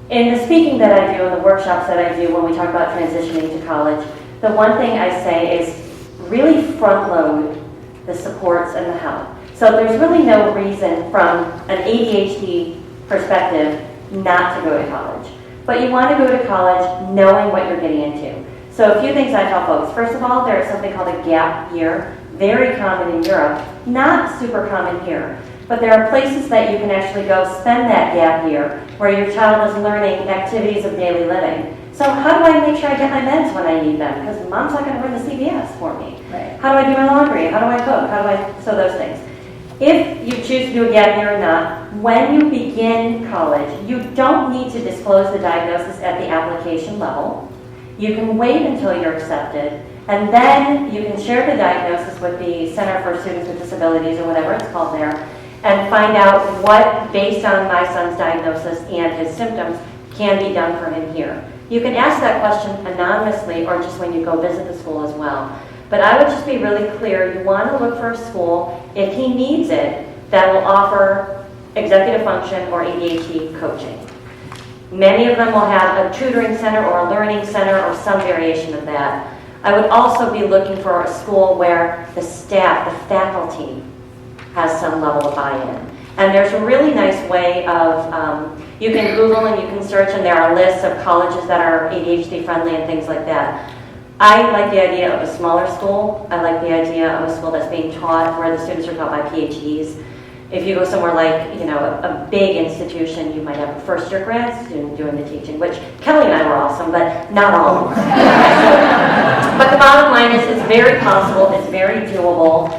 [SPEAKER 2] In the speaking that I do and the workshops that I do when we talk about transitioning to college, the one thing I say is really front load the supports and the help. So there's really no reason from an ADHD perspective not to go to college. But you want to go to college knowing what you're getting into. So a few things I tell folks. First of all, there is something called a gap year, very common in Europe, not super common here. But there are places that you can actually go spend that gap year where your child is learning activities of daily living. So how do I make sure I get my meds when I need them? Because mom's not going to run the CVS for me.
[SPEAKER 1] Right.
[SPEAKER 2] How do I do my laundry? How do I cook? So those things. If you choose to do a gap year or not, when you begin college, you don't need to disclose the diagnosis at the application level. You can wait until you're accepted, and then you can share the diagnosis with the Center for Students with Disabilities or whatever it's called there, and find out what, based on my son's diagnosis and his symptoms, can be done for him here. You can ask that question anonymously or just when you go visit the school as well. But I would just be really clear, you want to look for a school, if he needs it, that will offer executive function or ADHD coaching. Many of them will have a tutoring center or a learning center or some variation of that. I would also be looking for a school where the staff, the faculty, has some level of buy-in. And there's a really nice way of, you can Google and you can search, and there are lists of colleges that are ADHD friendly and things like that. I like the idea of a smaller school. I like the idea of a school that's being taught where the students are taught by PhDs. If you go somewhere like, a big institution, you might have a first-year grad student doing the teaching, which Kelly and I were awesome, but not all of us. But the bottom line is it's very possible, it's very doable.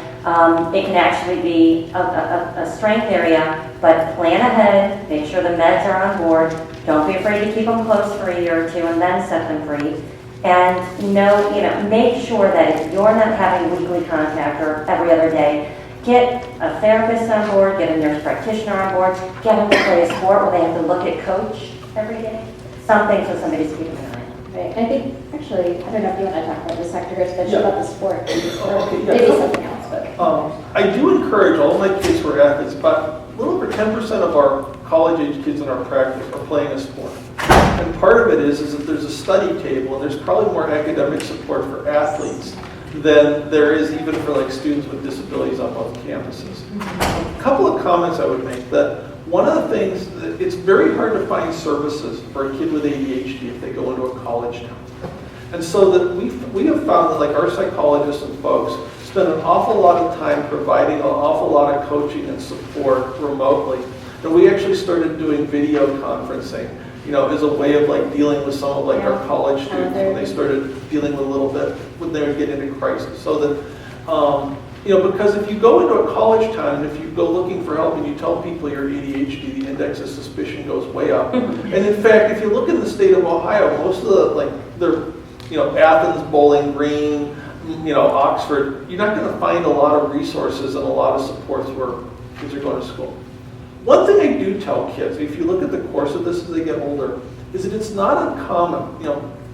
[SPEAKER 2] It can actually be a strength area, but plan ahead, make sure the meds are on board. Don't be afraid to keep them close for a year or two and then set them free. And make sure that if you're not having weekly contact or every other day, get a therapist on board, get a nurse practitioner on board, get them to play a sport where they have to look at coach every day. Something so somebody's keeping an eye on.
[SPEAKER 1] Right. I think, actually, I don't know if you want to talk about this, Dr. Gersovich, about the sport.
[SPEAKER 3] Okay,
[SPEAKER 1] Maybe something else, but.
[SPEAKER 3] I do encourage all my kids who are athletes, about a little over 10% of our college-age kids in our practice are playing a sport. And part of it is that there's a study table, and there's probably more academic support for athletes than there is even for like students with disabilities on both campuses. A couple of comments I would make. That one of the things, that it's very hard to find services for a kid with ADHD if they go into a college town. And so that we have found that like our psychologists and folks spend an awful lot of time providing an awful lot of coaching and support remotely. And we actually started doing video conferencing, as a way of like dealing with some of like our college students when they started dealing with a little bit when they would get into crisis. So that, because if you go into a college town and if you go looking for help and you tell people you're ADHD, the index of suspicion goes way up. And in fact, if you look in the state of Ohio, most of Athens, Bowling Green, Oxford, you're not going to find a lot of resources and a lot of supports where kids are going to school. One thing I do tell kids, if you look at the course of this as they get older, is that it's not uncommon.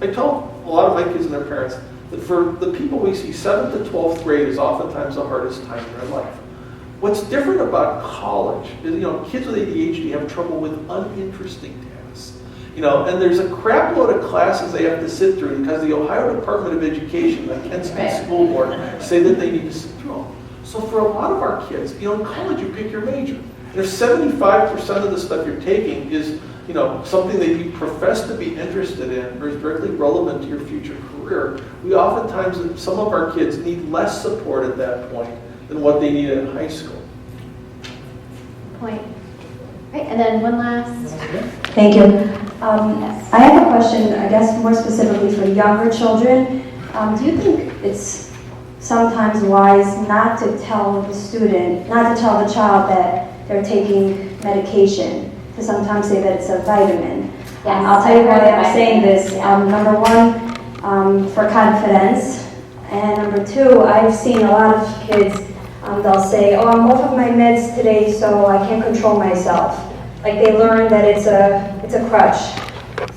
[SPEAKER 3] I tell a lot of my kids and their parents that for the people we see, 7th to 12th grade is oftentimes the hardest time in their life. What's different about college is, kids with ADHD have trouble with uninteresting tasks. And there's a crap load of classes they have to sit through because the Ohio Department of Education, the Kent State School Board, say that they need to sit through them. So for a lot of our kids, in college you pick your major. And if 75% of the stuff you're taking is, something that you profess to be interested in or is directly relevant to your future career, we oftentimes, some of our kids need less support at that point than what they needed in high school.
[SPEAKER 1] Point. Right, and then one last.
[SPEAKER 10] Thank you. I have a question, I guess more specifically for younger children. Do you think it's sometimes wise not to tell the student, not to tell the child that they're taking medication, to sometimes say that it's a vitamin?
[SPEAKER 1] Yes,
[SPEAKER 10] I'll tell you why I'm saying this. Number one, for confidence, and number two, I've seen a lot of kids, they'll say, oh, I'm off of my meds today, so I can't control myself. Like they learn that it's a crutch.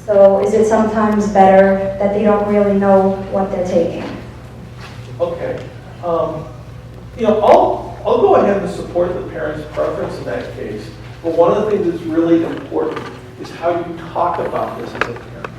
[SPEAKER 10] So is it sometimes better that they don't really know what they're taking?
[SPEAKER 3] Okay. I'll go ahead and support the parent's preference in that case. But one of the things that's really important is how you talk about this as a parent.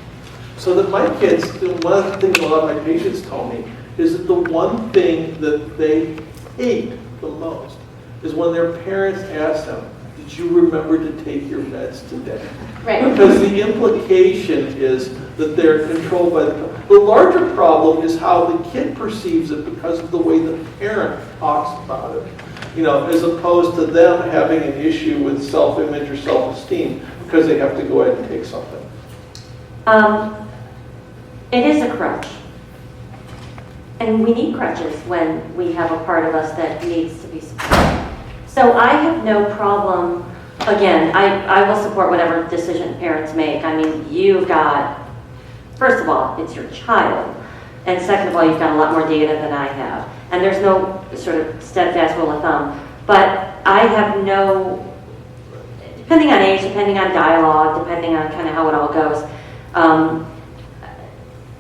[SPEAKER 3] So that my kids, one of the things a lot of my patients tell me is that the one thing that they hate the most is when their parents ask them, did you remember to take your meds today?
[SPEAKER 1] Right.
[SPEAKER 3] Because the implication is that they're controlled by the larger problem is how the kid perceives it because of the way the parent talks about it. As opposed to them having an issue with self-image or self-esteem because they have to go ahead and take something.
[SPEAKER 2] It is a crutch. And we need crutches when we have a part of us that needs to be supported. So I have no problem, again, I will support whatever decision parents make. I mean, you've got, first of all, it's your child. And second of all, you've got a lot more data than I have. And there's no sort of steadfast rule of thumb. But I have no, depending on age, depending on dialogue, depending on kind of how it all goes,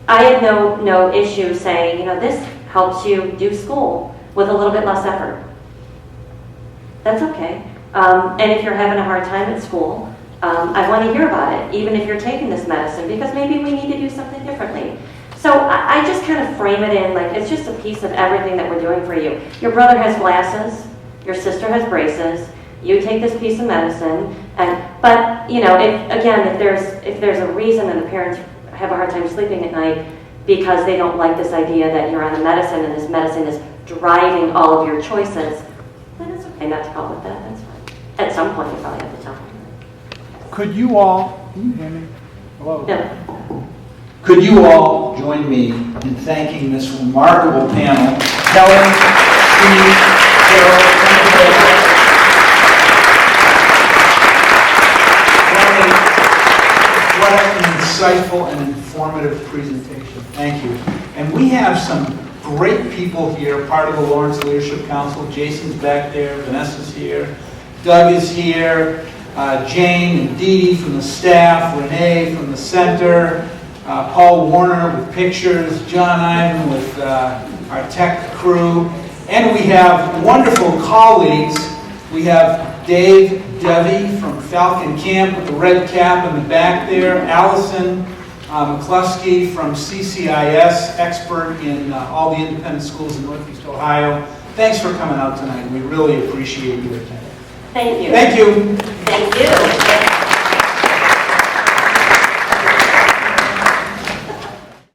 [SPEAKER 2] I have no issue saying, this helps you do school with a little bit less effort. That's okay. And if you're having a hard time at school, I want to hear about it, even if you're taking this medicine, because maybe we need to do something differently. So I just kind of frame it in like it's just a piece of everything that we're doing for you. Your brother has glasses, your sister has braces, you take this piece of medicine, but if there's a reason and the parents have a hard time sleeping at night because they don't like this idea that you're on a medicine and this medicine is driving all of your choices, then it's okay not to call it that, that's fine. final point you probably have to tell.
[SPEAKER 11] Could you all, can you hear me? Hello?
[SPEAKER 2] Yeah.
[SPEAKER 11] Could you all join me in thanking this remarkable panel? Helen, Steve, Carol, thank you very much. What an insightful and informative presentation. Thank you. And we have some great people here, part of the Lawrence Leadership Council. Jason's back there, Vanessa's here, Doug is here, Jane and Dee Dee from the staff, Renee from the center, Paul Warner with pictures, John Ivan with our tech crew, and we have wonderful colleagues. We have Dave Devi from Falcon Camp with the red cap in the back there, Allison McCluskey from CCIS, expert in all the independent schools in Northeast Ohio. Thanks for coming out tonight. We really appreciate you attending.
[SPEAKER 2] Thank you.
[SPEAKER 11] Thank you.
[SPEAKER 2] Thank you.